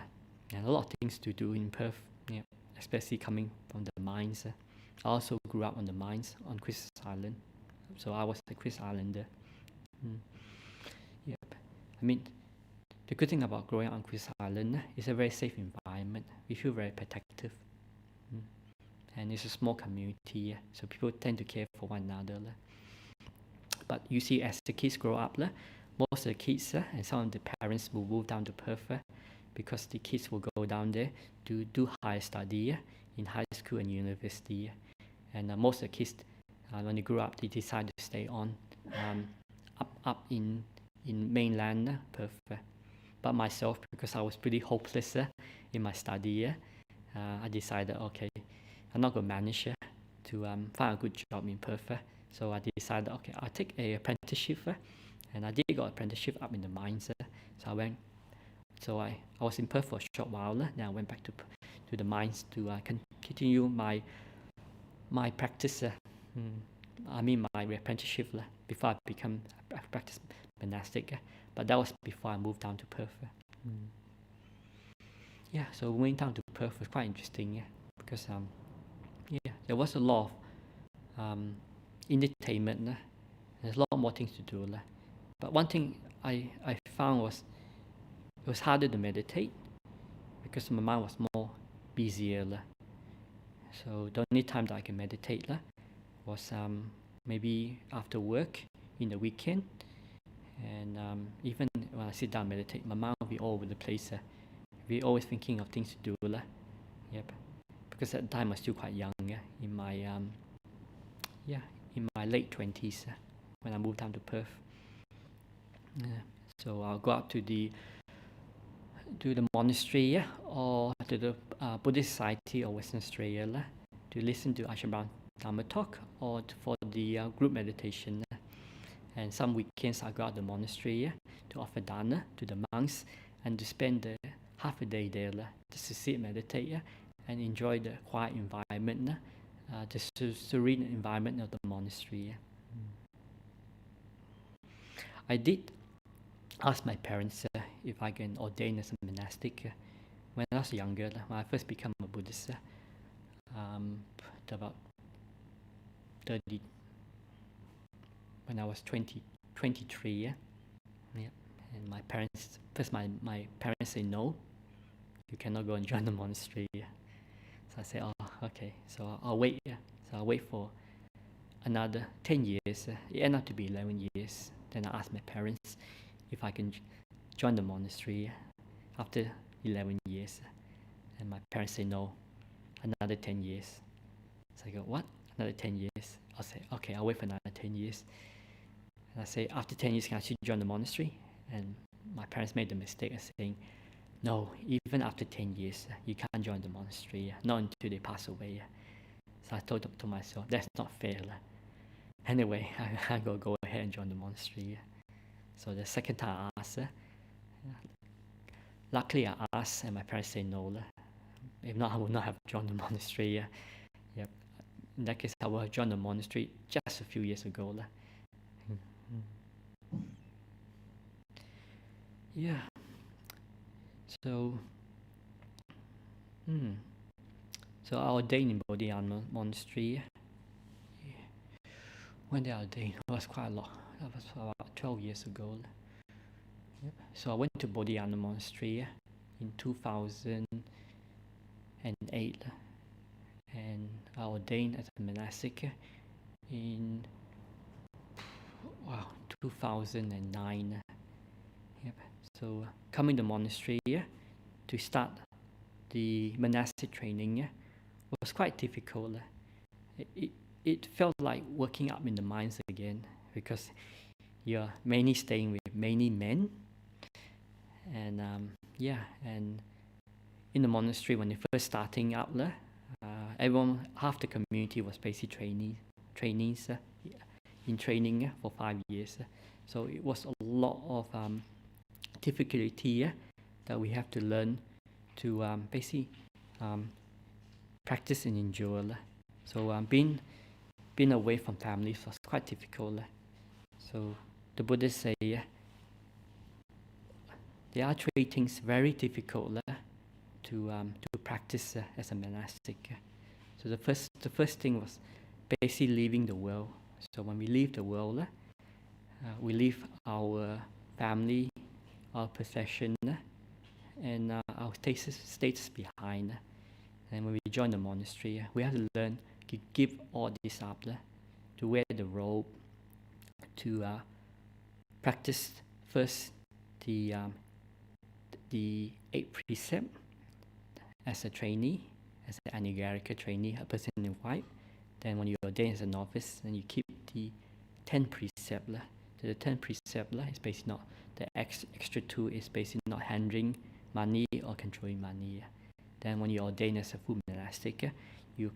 and a lot of things to do in Perth, especially coming from the mines. I also grew up on the mines on Christmas Island, so I was a Christmas Islander. Yep. I mean, the good thing about growing up on Christmas Island is a very safe environment. We feel very protective. And it's a small community, so people tend to care for one another. But you see, as the kids grow up, most of the kids and some of the parents will move down to Perth because the kids will go down there to do higher study in high school and university. And most of the kids, when they grow up, they decide to stay on up in mainland Perth. But myself, because I was pretty hopeless in my study, I decided, okay, I'm not going to manage to find a good job in Perth. So I decided, okay, I'll take an apprenticeship. And I did got an apprenticeship up in the mines. So I was in Perth for a short while. Then I went back to the mines to continue my practice. My apprenticeship before I become a practice monastic. But that was before I moved down to Perth. Yeah, so moving down to Perth was quite interesting because there was a lot of entertainment. There's a lot more things to do. But one thing I found was it was harder to meditate because my mind was more busier. So the only time that I can meditate was maybe after work in the weekend. And even when I sit down and meditate, my mind will be all over the place. We're always thinking of things to do. Yep. Because at the time I was still quite young, in my late 20s when I moved down to Perth. So I'll go up to the monastery or to the Buddhist Society of Western Australia to listen to Ajahn Brahm Dharma talk, or for the group meditation. And some weekends I go out to the monastery to offer dana to the monks and to spend half a day there just to sit, meditate and enjoy the quiet environment, the serene environment of the monastery. I did ask my parents if I can ordain as a monastic when I was younger, when I first became a Buddhist, about 30, when I was 23, yeah. And my parents said no, you cannot go and join the monastery. So I said, oh, okay, so I'll wait. So I'll wait for another 10 years. It ended up to be 11 years. Then I asked my parents if I can join the monastery after 11 years. And my parents said no, another 10 years. So I go, what? Another 10 years? I'll say, okay, I'll wait for another 10 years. And I say, after 10 years, can I still join the monastery? And my parents made the mistake of saying, no, even after 10 years, you can't join the monastery, not until they pass away. So I told to myself, that's not fair. Anyway, I go ahead and join the monastery. So the second time I asked, luckily I asked and my parents said no. If not, I would not have joined the monastery. Yep. In that case, I would have joined the monastery just a few years ago. Yeah. So I ordained in Bodhinyana Monastery. When did I ordain? It was quite a lot. That was about 12 years ago. Yep. So I went to Bodhinyana Monastery in 2008, and I ordained as a monastic in 2009. Yep. So coming to the monastery to start the monastic training was quite difficult. It felt like working up in the mines again, because you're mainly staying with many men, and and in the monastery when you're first starting out, everyone, half the community was basically trainees in training for 5 years. So it was a lot of difficulty that we have to learn to practice and endure. So being away from families was quite difficult. So the Buddhists say there are 3 things very difficult to practice as a monastic. So the first thing was basically leaving the world. So when we leave the world, we leave our family, our possession, and our status behind. And when we join the monastery, we have to learn to give all this up, to wear the robe, to practice first the 8 precepts as a trainee, as an anagarika trainee, a person in white. Then when you ordain as a novice, then you keep the 10 precepts. So the 10 precepts is basically not, the extra 2 is basically not handling money or controlling money. Then when you ordain as a full monastic, you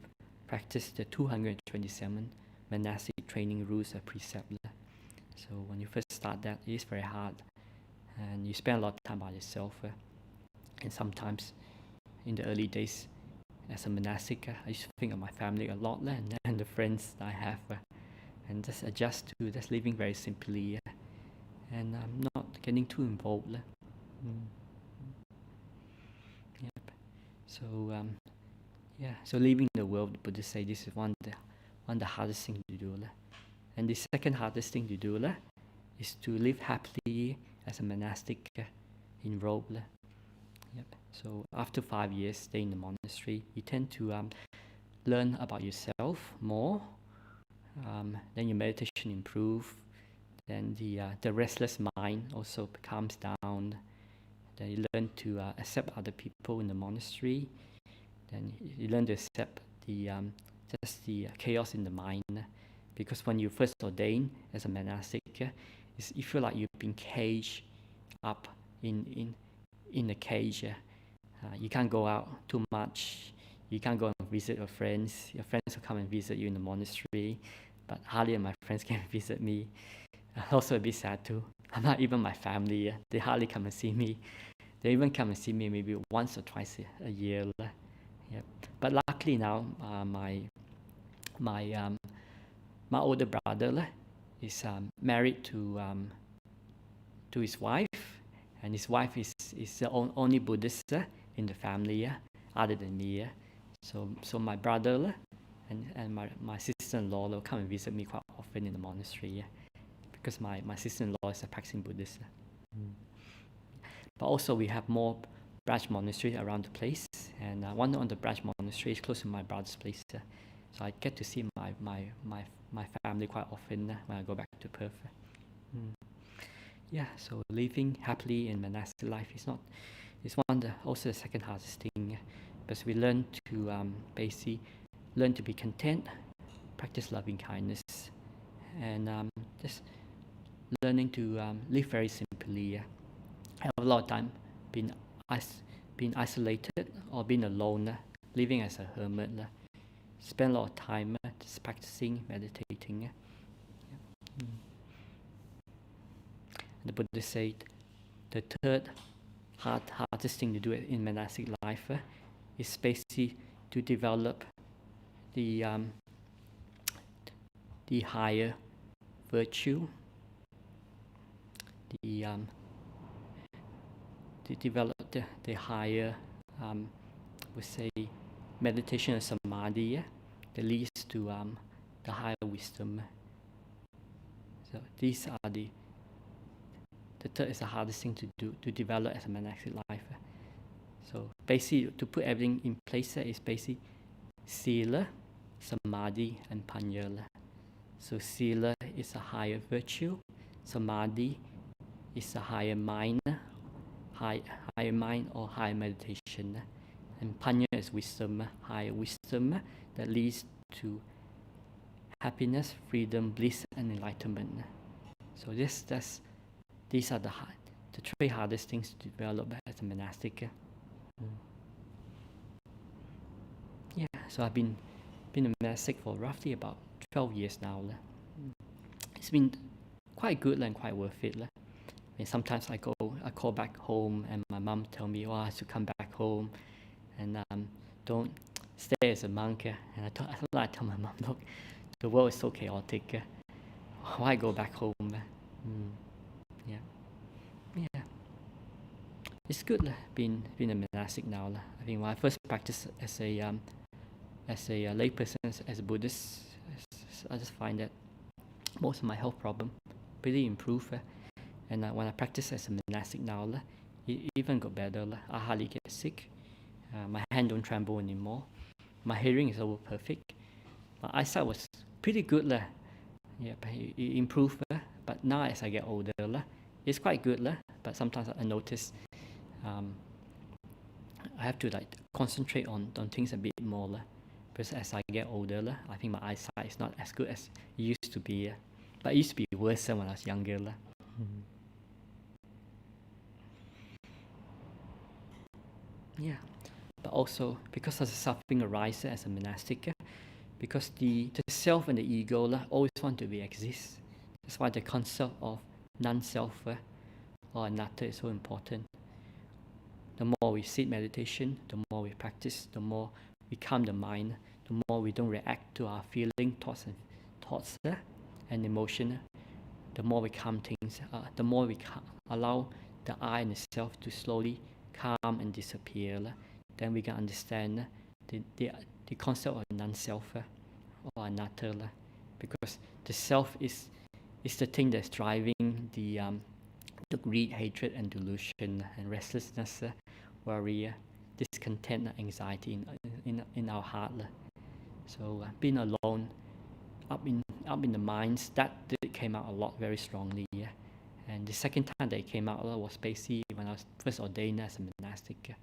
practice the 227 monastic training rules and precepts. So when you first start that, it is very hard, and you spend a lot of time by yourself. And sometimes in the early days as a monastic, I used to think of my family a lot, and the friends I have, and just adjust to just living very simply, and not getting too involved. Yep. So so leaving the world, the Buddhists say this is one of the hardest things to do. And the second hardest thing to do is to live happily as a monastic in robe. Yep. So after 5 years staying in the monastery, you tend to learn about yourself more. Then your meditation improves. Then the restless mind also calms down. Then you learn to accept other people in the monastery. Then you learn to accept the chaos in the mind. Because when you first ordain as a monastic, you feel like you've been caged up in a cage. You can't go out too much. You can't go and visit your friends. Your friends will come and visit you in the monastery, but hardly my friends can visit me. Also a bit sad too. Not even my family, they hardly come and see me. They even come and see me maybe once or twice a year. Yeah. But luckily now, my older brother is married to his wife, and his wife is the only Buddhist in the family, other than me. So my brother and my sister-in-law will come and visit me quite often in the monastery, because my sister-in-law is a practicing Buddhist. But also we have more branch monasteries around the place, and one of the branch monastery is close to my brother's place. So I get to see my family quite often when I go back to Perth. Yeah, so living happily in monastic life is also the second hardest thing, because we learn to basically learn to be content, practice loving kindness, and just learning to live very simply. I have a lot of time being isolated or being alone, living as a hermit. Spend a lot of time just practicing, meditating. The Buddha said the third hardest thing to do in monastic life is basically to develop the higher virtue, to develop the higher, we say, meditation and samadhi that leads to the higher wisdom. So these are the third is the hardest thing to do, to develop as a monastic life. So basically, to put everything in place is basically sila, samadhi, and panya. So sila is a higher virtue, samadhi is a higher mind, higher mind or higher meditation, and panya is wisdom, higher wisdom that leads to happiness, freedom, bliss, and enlightenment. So these are the three hardest things to develop as a monastic. Yeah, so I've been a monastic for roughly about 12 years now. It's been quite good and quite worth it. And sometimes I call back home, and my mom tell me, "Oh, I should come back home, and don't stay as a monk." And I tell my mom, "Look, the world is so chaotic. Why go back home?" Yeah. It's good being a monastic now. I think when I first practiced as a layperson, as a Buddhist, I just find that most of my health problem really improved. And when I practice as a monastic now, it even got better. I hardly get sick. My hand don't tremble anymore. My hearing is over perfect. My eyesight was pretty good. Yeah, but it improved. But now as I get older, it's quite good. But sometimes I notice I have to concentrate on things a bit more. Because as I get older, I think my eyesight is not as good as it used to be. But it used to be worse when I was younger. Yeah, but also because of the suffering arises as a monastic, because the self and the ego always want to exist. That's why the concept of non-self or anatta is so important. The more we sit meditation, the more we practice, the more we calm the mind, the more we don't react to our feeling, thoughts and emotion. The more we calm things, the more we allow the I and the self to slowly calm and disappear. Then we can understand the concept of non-self or anatta, because the self is the thing that's driving the greed, hatred, and delusion, and restlessness, worry, discontent, anxiety in our heart. So being alone, up in the minds, that came out a lot very strongly. And the second time that it came out was basically when I was first ordained as a monastic.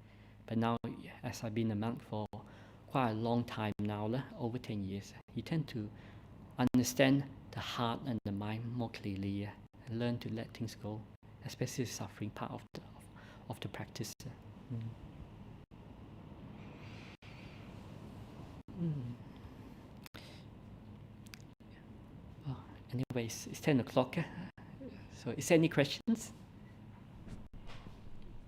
But now, as I've been a monk for quite a long time now, over 10 years, you tend to understand the heart and the mind more clearly, and learn to let things go, especially the suffering part of the practice. anyways, it's 10 o'clock. So is there any questions?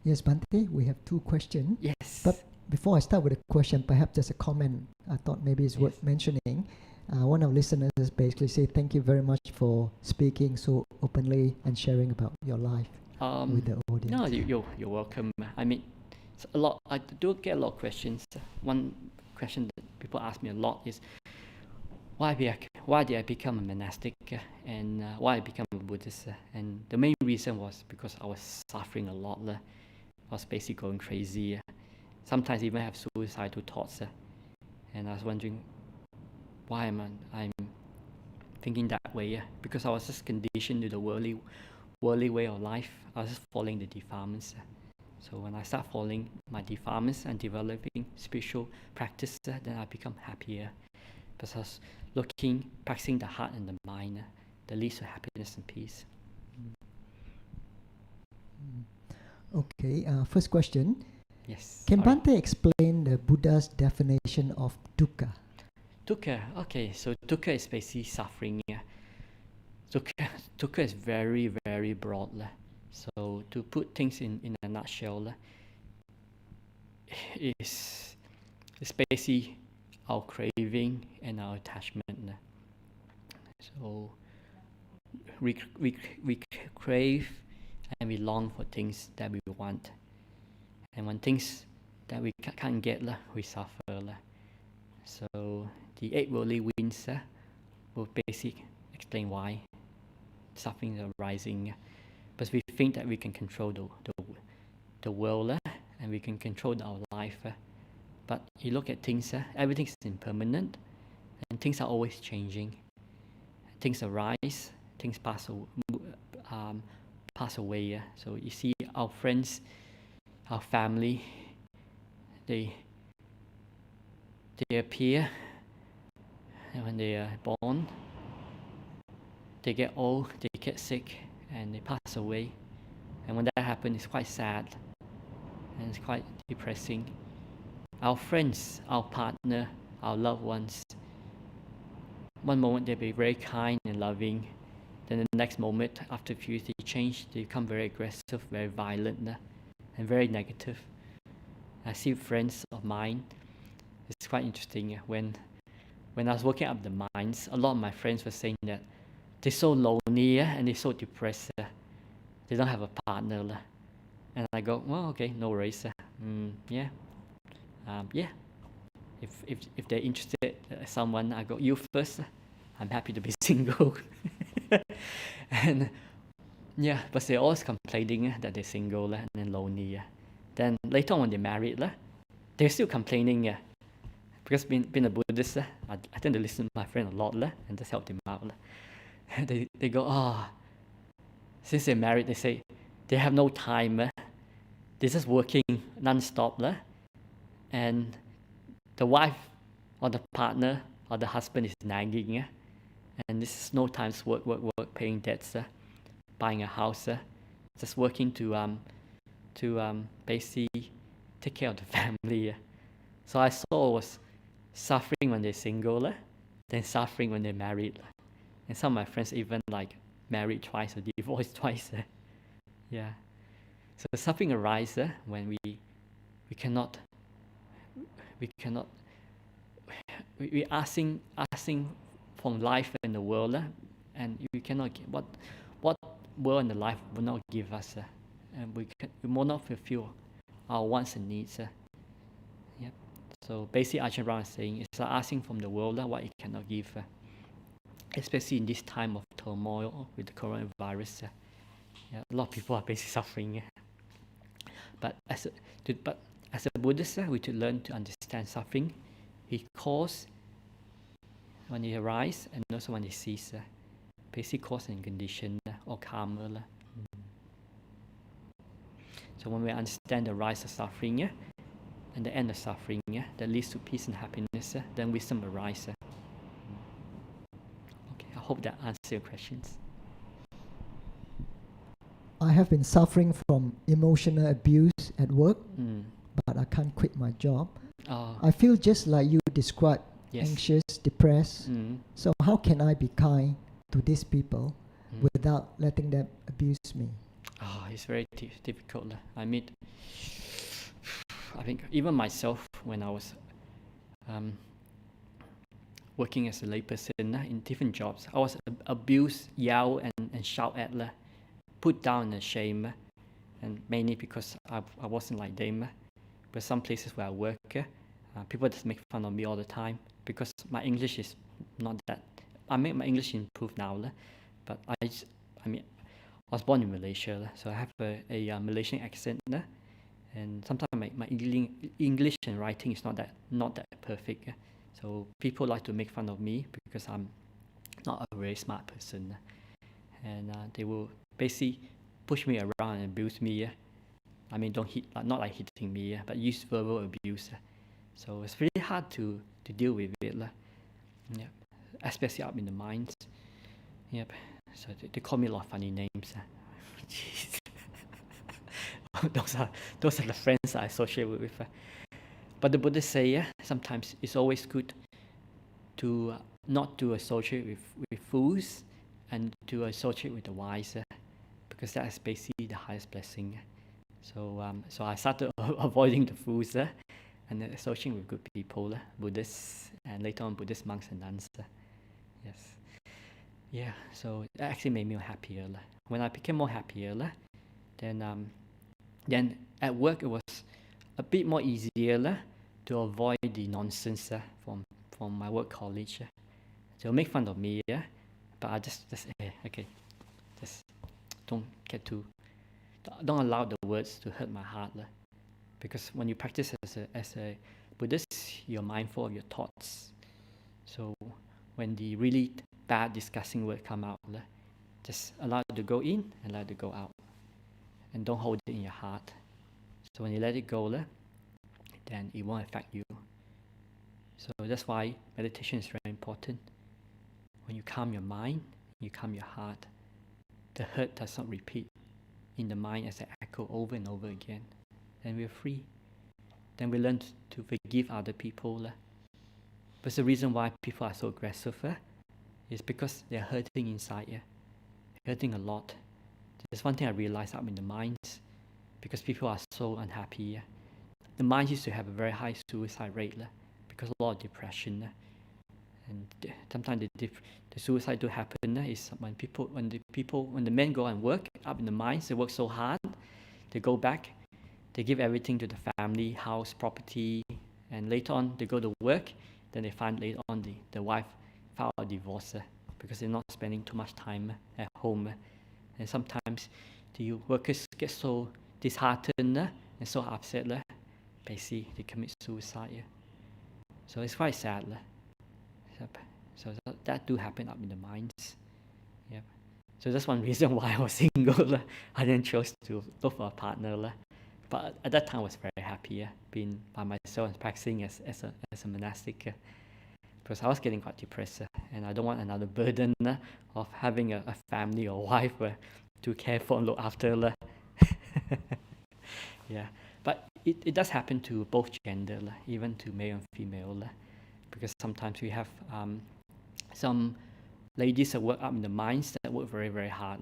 Yes, Bhante, we have 2 questions. Yes. But before I start with a question, perhaps just a comment I thought maybe it's worth mentioning. One of our listeners basically said, thank you very much for speaking so openly and sharing about your life with the audience. No, you're welcome. I mean, it's a lot. I do get a lot of questions. One question that people ask me a lot is, why did I become a monastic and why I become a Buddhist? And the main reason was because I was suffering a lot. I was basically going crazy. Sometimes even have suicidal thoughts. And I was wondering, why am I'm thinking that way? Because I was just conditioned to the worldly way of life. I was just following the defilements. So when I start following my defilements and developing spiritual practice, then I become happier. Because I was practicing the heart and the mind that leads to happiness and peace. Okay, first question. Yes. Can Bhante explain the Buddha's definition of dukkha? Dukkha, okay, so dukkha is basically suffering. Dukkha is very, very broad. So to put things in a nutshell, is basically our craving and our attachment. So we crave and we long for things that we want. And when things that we can't get, we suffer. So the 8 worldly winds will basically explain why suffering is arising. But we think that we can control the world and we can control our life. But you look at things, everything is impermanent and things are always changing. Things arise, things pass away. So you see our friends, our family, they appear, and when they are born, they get old, they get sick, and they pass away. And when that happens, it's quite sad and it's quite depressing. Our friends, our partner, our loved ones, one moment they'll be very kind and loving, then the next moment, after a few years, they change, they become very aggressive, very violent, and very negative. I see friends of mine, it's quite interesting. When I was working up the minds, a lot of my friends were saying that they're so lonely and they're so depressed. They don't have a partner. And I go, well, okay, no worries. Yeah. If they're interested in someone, I go, you first. I'm happy to be single. And yeah, but they're always complaining that they're single and then lonely. Then later on when they're married, they're still complaining. Because being a Buddhist, I tend to listen to my friend a lot and just help them out. They go, since they're married, they say they have no time. They're just working non-stop. And the wife or the partner or the husband is nagging. And this is no time to work, paying debts, buying a house, just working to basically take care of the family. So I saw was suffering when they're single, then suffering when they're married. And some of my friends even married twice or divorced twice. Yeah. So suffering arises when we asking from life and the world, and we cannot get what world and the life will not give us, and we will not fulfill our wants and needs. Yep. So basically, Ajahn Brahm is saying it's asking from the world what it cannot give, especially in this time of turmoil with the coronavirus. Yeah, a lot of people are basically suffering. But as a Buddhist, we should learn to understand suffering. It cause when it arises and also when it ceases. Basic cause and condition or karma. So when we understand the rise of suffering and the end of suffering that leads to peace and happiness, then wisdom arises. Okay, I hope that answers your questions. I have been suffering from emotional abuse at work, but I can't quit my job. I feel just like you described, anxious, depressed. So how can I be kind to these people without letting them abuse me? Oh, it's very difficult. I think even myself, when I was working as a layperson in different jobs, I was abused, yelled and shout at, put down and shame, and mainly because I wasn't like them. But some places where I work, people just make fun of me all the time because my English is not that. I make my English improve now, but I was born in Malaysia, so I have a Malaysian accent, and sometimes my English and writing is not that perfect. So people like to make fun of me because I'm not a very smart person, and they will basically push me around and abuse me. I mean, don't hit, not like hitting me, but use verbal abuse. So it's really hard to deal with it, yeah, especially up in the mines. Yep. So they call me a lot of funny names. Jeez. those are the friends I associate with. But the Buddha say sometimes it's always good to not to associate with fools and to associate with the wise, because that is basically the highest blessing. So I started avoiding the fools and associating with good people, Buddhists, and later on Buddhist monks and nuns. Yes. Yeah, so it actually made me happier. When I became more happier, then at work it was a bit more easier to avoid the nonsense from my work colleague. They'll make fun of me, but I just okay, just don't allow the words to hurt my heart, because when you practice as a Buddhist, you're mindful of your thoughts. So when the really bad, disgusting word come out, just allow it to go in and allow it to go out, and don't hold it in your heart. So when you let it go, then it won't affect you. So that's why meditation is very important. When you calm your mind, you calm your heart, the hurt does not repeat in the mind as an echo over and over again. Then we're free. Then we learn to forgive other people. But the reason why people are so aggressive is because they're hurting inside, hurting a lot. There's one thing I realized up in the mines, because people are so unhappy. The mines used to have a very high suicide rate because a lot of depression. And sometimes the suicide do happen is when the men go and work up in the mines, they work so hard, they go back, they give everything to the family, house, property, and later on they go to work, then they find later on the wife file a divorce because they're not spending too much time at home. And sometimes the workers get so disheartened and so upset, basically they commit suicide. So it's quite sad. So that do happen up in the mines. Yep. So that's one reason why I was single. I didn't choose to look for a partner. But at that time I was very happy being by myself and practicing as a monastic, because I was getting quite depressed, and I don't want another burden of having a family or wife to care for and look after. Yeah, but it does happen to both gender, even to male and female, because sometimes we have some ladies that work up in the mines that work very, very hard,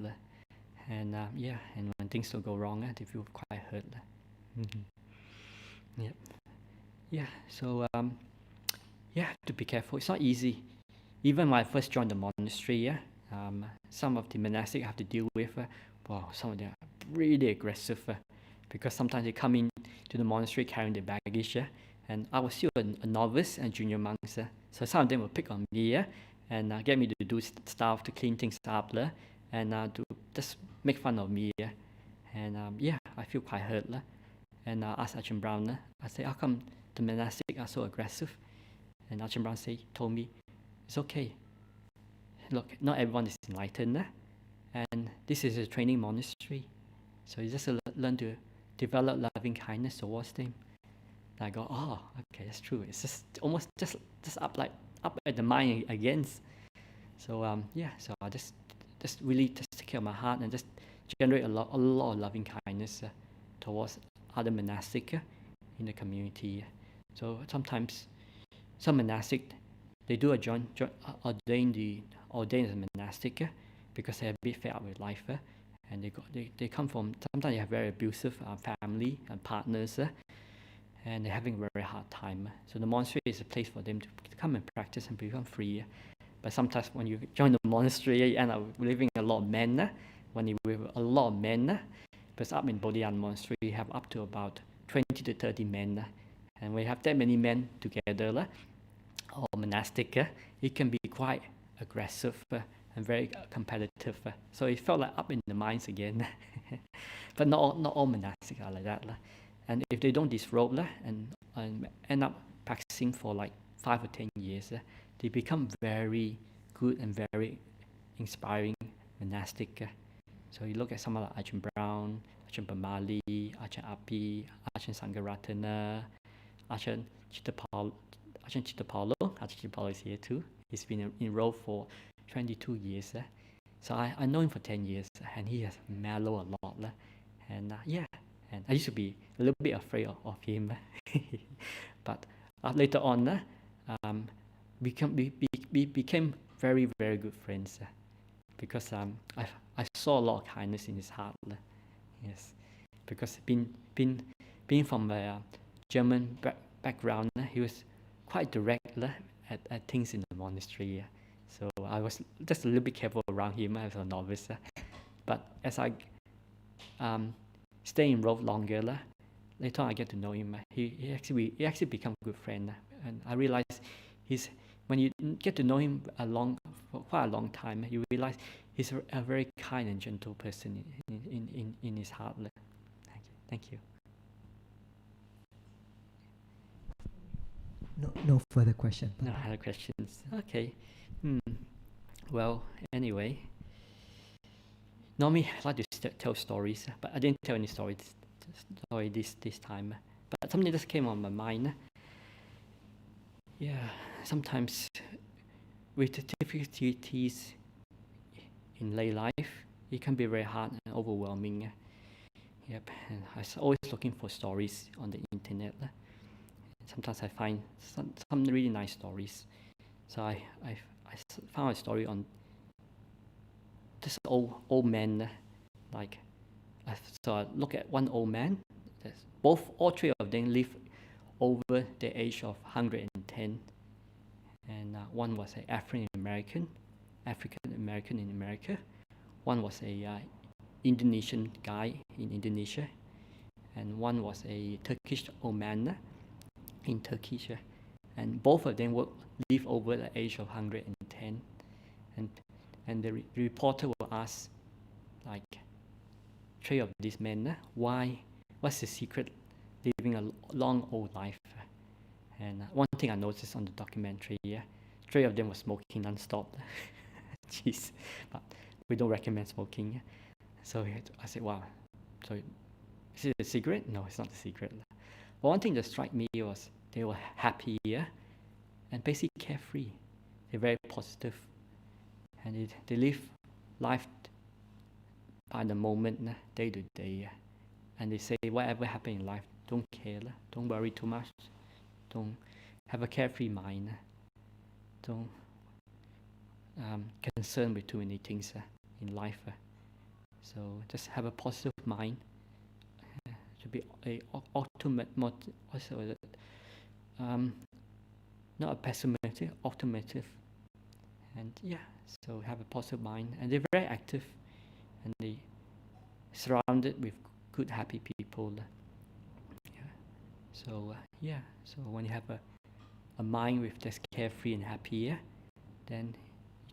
and and when things don't go wrong, they feel quite hurt. Yep. Yeah, so to be careful. It's not easy. Even when I first joined the monastery, some of the monastics I have to deal with, some of them are really aggressive, because sometimes they come in to the monastery carrying their baggage, and I was still a novice and junior monk, so some of them will pick on me, and get me to do stuff, to clean things up, and to just make fun of me, and I feel quite hurt, and I asked Ajahn Brahm, I said, how come the monastics are so aggressive? And Ajahn Brahm told me, it's okay. Look, not everyone is enlightened, and this is a training monastery, so you just learn to develop loving kindness towards them. And I go, oh, okay, that's true. It's just almost just up at the mind again. So so I just really just take care of my heart and just generate a lot of loving kindness towards other monastic in the community. So sometimes some monastic they do ordain as a monastic because they're a bit fed up with life, and they come from, sometimes they have very abusive family and partners, and they're having a very hard time. So the monastery is a place for them to come and practice and become free. But sometimes when you join the monastery, you end up living a lot of men. When you live a lot of men, because up in Bodhinyana Monastery, you have up to about 20 to 30 men. And when you have that many men together, or monastic, it can be quite aggressive and very competitive. So it felt like up in the minds again. But not all monastics are like that. And if they don't disrobe and end up practicing for like 5 or 10 years, they become very good and very inspiring monastic. So you look at someone like Ajahn Brahm, Ajahn Brahmali, Ajahn Api, Ajahn Sangaratana, Ajahn Chittapalo. Ajahn Chittapalo is here too. He's been enrolled for 22 years. So I know him for 10 years, and he has mellowed a lot. And and I used to be a little bit afraid of him. But later on, we became very, very good friends. Because I saw a lot of kindness in his heart. Yes, because being from a German background, he was quite direct at things in the monastery. So I was just a little bit careful around him as a novice. But as I stay enrolled longer, later on I get to know him. He actually become a good friend. And I realized when you get to know him for quite a long time, you realize he's a very kind and gentle person in his heart. Thank you. No further questions. No other questions. Okay. Well, anyway, normally I like to tell stories, but I didn't tell any story this time. But something just came on my mind. Yeah, sometimes with the difficulties in lay life, it can be very hard and overwhelming. Yep, and I was always looking for stories on the internet. Sometimes I find some really nice stories. So I found a story on this old man. So I look at one old man. All three of them live over the age of 110, and one was an African American in America. One was a Indonesian guy in Indonesia, and one was a Turkish old man in Turkey. And both of them live over the age of 110. And the reporter will ask, like, three of these men, what's the secret living a long old life? And one thing I noticed on the documentary, three of them were smoking non-stop. Jeez, but we don't recommend smoking. So I said, wow, so is it a secret? No, it's not a secret. But one thing that struck me was they were happy and basically carefree. They're very positive, and they live life by the moment, day to day. And they say, whatever happens in life, don't care, don't worry too much, don't have a carefree mind, don't concern with too many things in life. So just have a positive mind. Should be a ultimate, not a pessimistic, optimistic. And so have a positive mind, and they're very active, and they surrounded with good, happy people. So when you have a mind with that's carefree and happy, then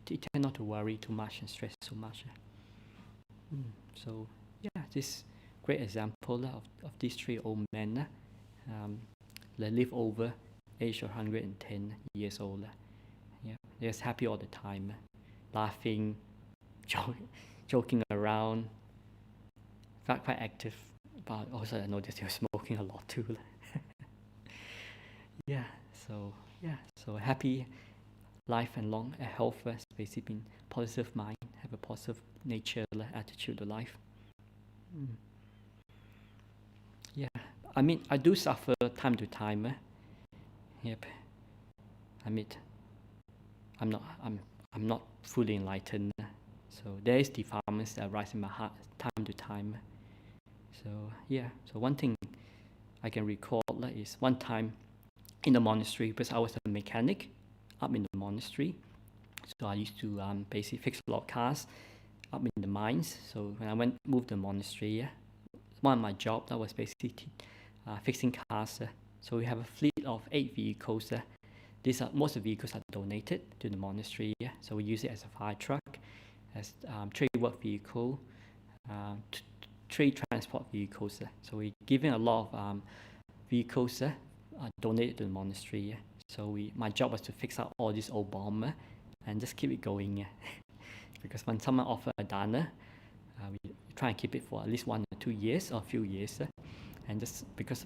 you tend not to worry too much and stress so much. So this great example of these three old men that live over age of 110 years old. They're just happy all the time, laughing, joking around, quite active. But also I noticed they were smoking a lot too. So happy life and long health has basically been positive mind, have a positive nature, attitude to life. I mean, I do suffer time to time. I mean, I'm not fully enlightened. So there is defilements that arise in my heart time to time. So yeah, so one thing I can recall is one time in the monastery, because I was a mechanic up in the monastery. So I used to basically fix a lot of cars up in the mines. So when I moved to the monastery, one of my jobs that was basically fixing cars. So we have a fleet of 8 vehicles. Most of the vehicles are donated to the monastery. So we use it as a fire truck, as trade work vehicle, trade transport vehicles. So we're giving a lot of vehicles donated to the monastery. So my job was to fix out all these old bomb and just keep it going. Because when someone offers a dana, we try and keep it for at least 1 or 2 years or a few years. And just because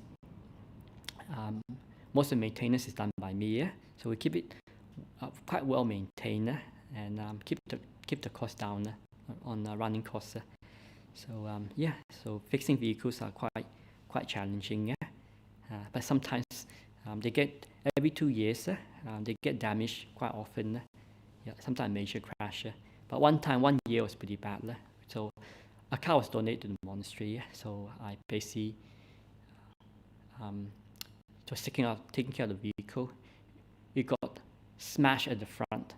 most of the maintenance is done by me, so we keep it quite well maintained and keep the cost down on running costs. So so fixing vehicles are quite challenging. But sometimes they get every 2 years they get damaged quite often. Sometimes major crash. But one year was pretty bad. So a car was donated to the monastery. So I basically was taking care of the vehicle. It got smashed at the front.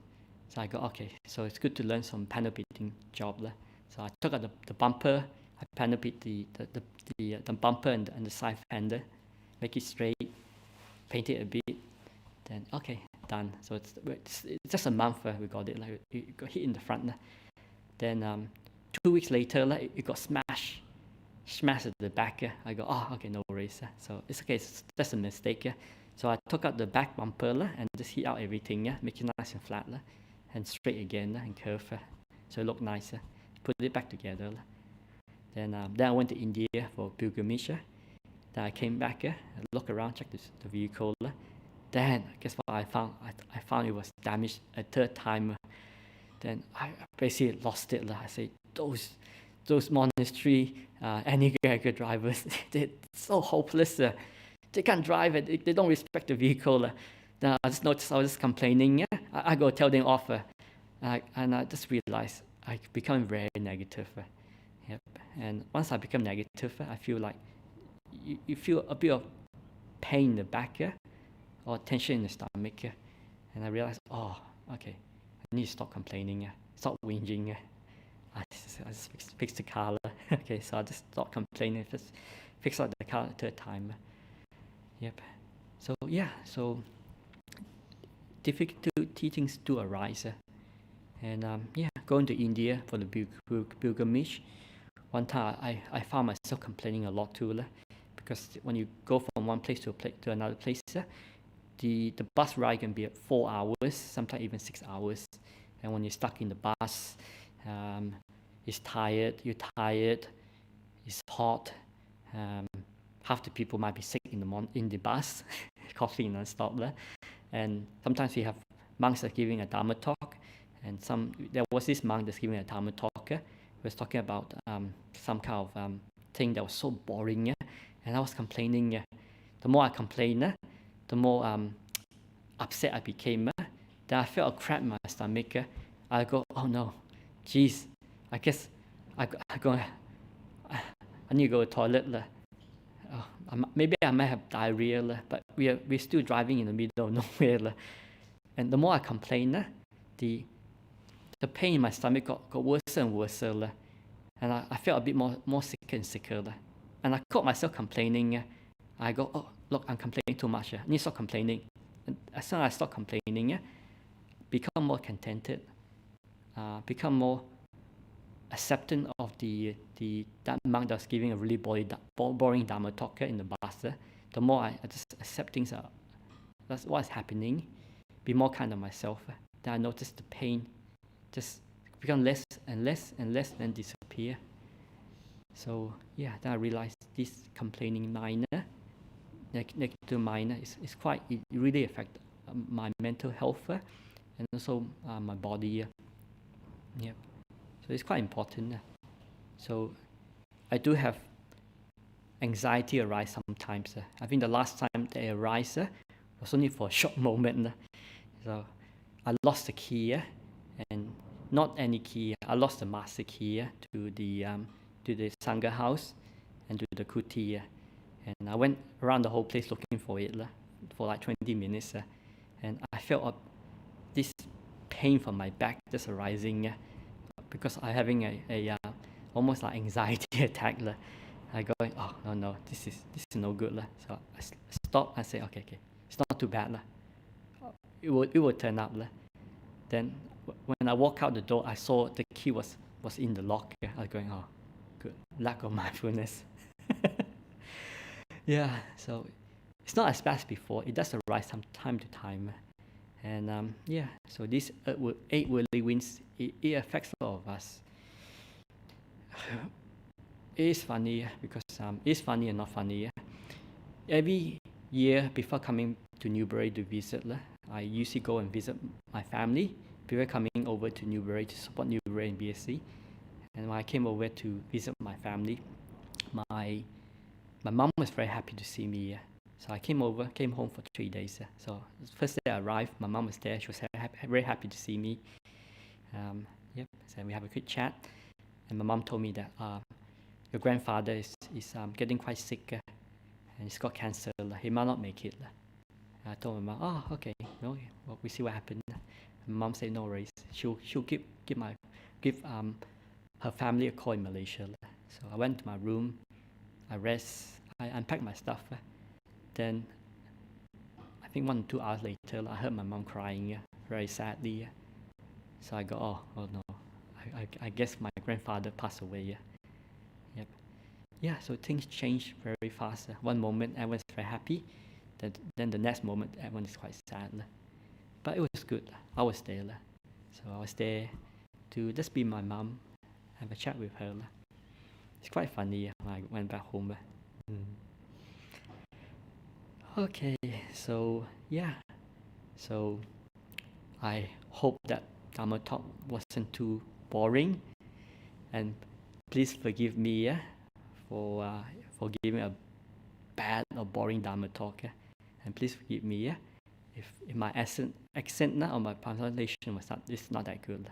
So I go, okay, so it's good to learn some panel beating job. So I took out the bumper, I panel beat the bumper and the side fender, make it straight, paint it a bit, then okay, done. So it's just a month we got it, it got hit in the front. Then 2 weeks later, it got smashed at the back. I go, oh, okay, no worries. So it's okay, it's just a mistake. So I took out the back bumper and just hit out everything, make it nice and flat and straight again and curve. So it looked nice. Put it back together. Then I went to India for pilgrimage. Then I came back, I looked around, checked the vehicle. Then guess what I found? I found it was damaged a third time. Then I basically lost it. I said, those monastery any drivers, they're so hopeless. They can't drive it. They don't respect the vehicle. Then I just noticed I was just complaining. I go tell them off, and I just realized I become very negative. And once I become negative, I feel like you feel a bit of pain in the back or tension in the stomach. And I realized, oh, okay, I need to stop complaining, stop whinging. I just fix the car. Okay, so I just stopped complaining, just fix out the car a third time. So difficult teachings do arise. And going to India for the pilgrimage, one time I found myself complaining a lot too, because when you go from one place to another place, the bus ride can be 4 hours, sometimes even 6 hours. And when you're stuck in the bus, you're tired, it's hot. Half the people might be sick in the bus, coughing non-stop. And sometimes we have monks that are giving a Dharma talk, and there was this monk that's giving a Dharma talk. He was talking about some kind of thing that was so boring, and I was complaining. The more I complained, the more upset I became. Then I felt a cramp in my stomach. I go, oh no, geez, I guess I need to go to the toilet. Maybe I might have diarrhea, but we're still driving in the middle of nowhere. And the more I complain, the pain in my stomach got worse and worse. And I felt a bit more sick and sicker. And I caught myself complaining. I go, oh, look, I'm complaining too much. I need to stop complaining. And as soon as I stop complaining, become more contented, become more accepting of that monk that was giving a really boring Dharma talk in the bus. The more I just accept things, that's what's happening, be more kind of myself. Then I notice the pain just become less and less and less, then disappear. So then I realized this complaining mind, negative mind, it really affects my mental health and also my body. So it's quite important. So I do have anxiety arise sometimes. I think the last time they arise was only for a short moment. So I lost the key, and not any key. I lost the master key to the Sangha house and to the kuti. And I went around the whole place looking for it for like 20 minutes. And I felt this pain from my back just arising because I'm having a almost like anxiety attack. I go, oh no, this is no good. So I stop and say, okay, it's not too bad. It will turn up. Then when I walk out the door, I saw the key was in the lock. I was going, oh, good, lack of mindfulness. Yeah, so it's not as bad as before. It does arise from time to time. And so these 8 worldly winds, it affects a lot of us. It is funny because it's funny and not funny. Every year before coming to Newbury to visit, I usually go and visit my family before coming over to Newbury to support Newbury and BSc. And when I came over to visit my family, my mom was very happy to see me. So I came home for 3 days. So the first day I arrived, my mom was there. She was very happy to see me. So we have a quick chat. And my mom told me that your grandfather is getting quite sick and he's got cancer. He might not make it. I told my mom, oh, okay, well, we see what happens. My mom said, no worries. She'll give her family a call in Malaysia. So I went to my room, I rest, I unpacked my stuff. Then I think 1 or 2 hours later, I heard my mom crying very sadly. So I go, oh no, I guess my grandfather passed away. Yep. Yeah, so things change very fast. One moment everyone's very happy, then the next moment everyone is quite sad. But it was good. I was there. So I was there to just be my mom, have a chat with her. It's quite funny when I went back home. Okay, so yeah. So I hope that Dharma talk wasn't too boring, and please forgive me for giving a bad or boring Dharma talk, and please forgive me if my accent or my pronunciation is not that good.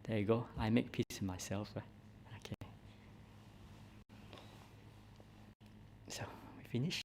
There you go. I make peace with myself. Okay. So we finish.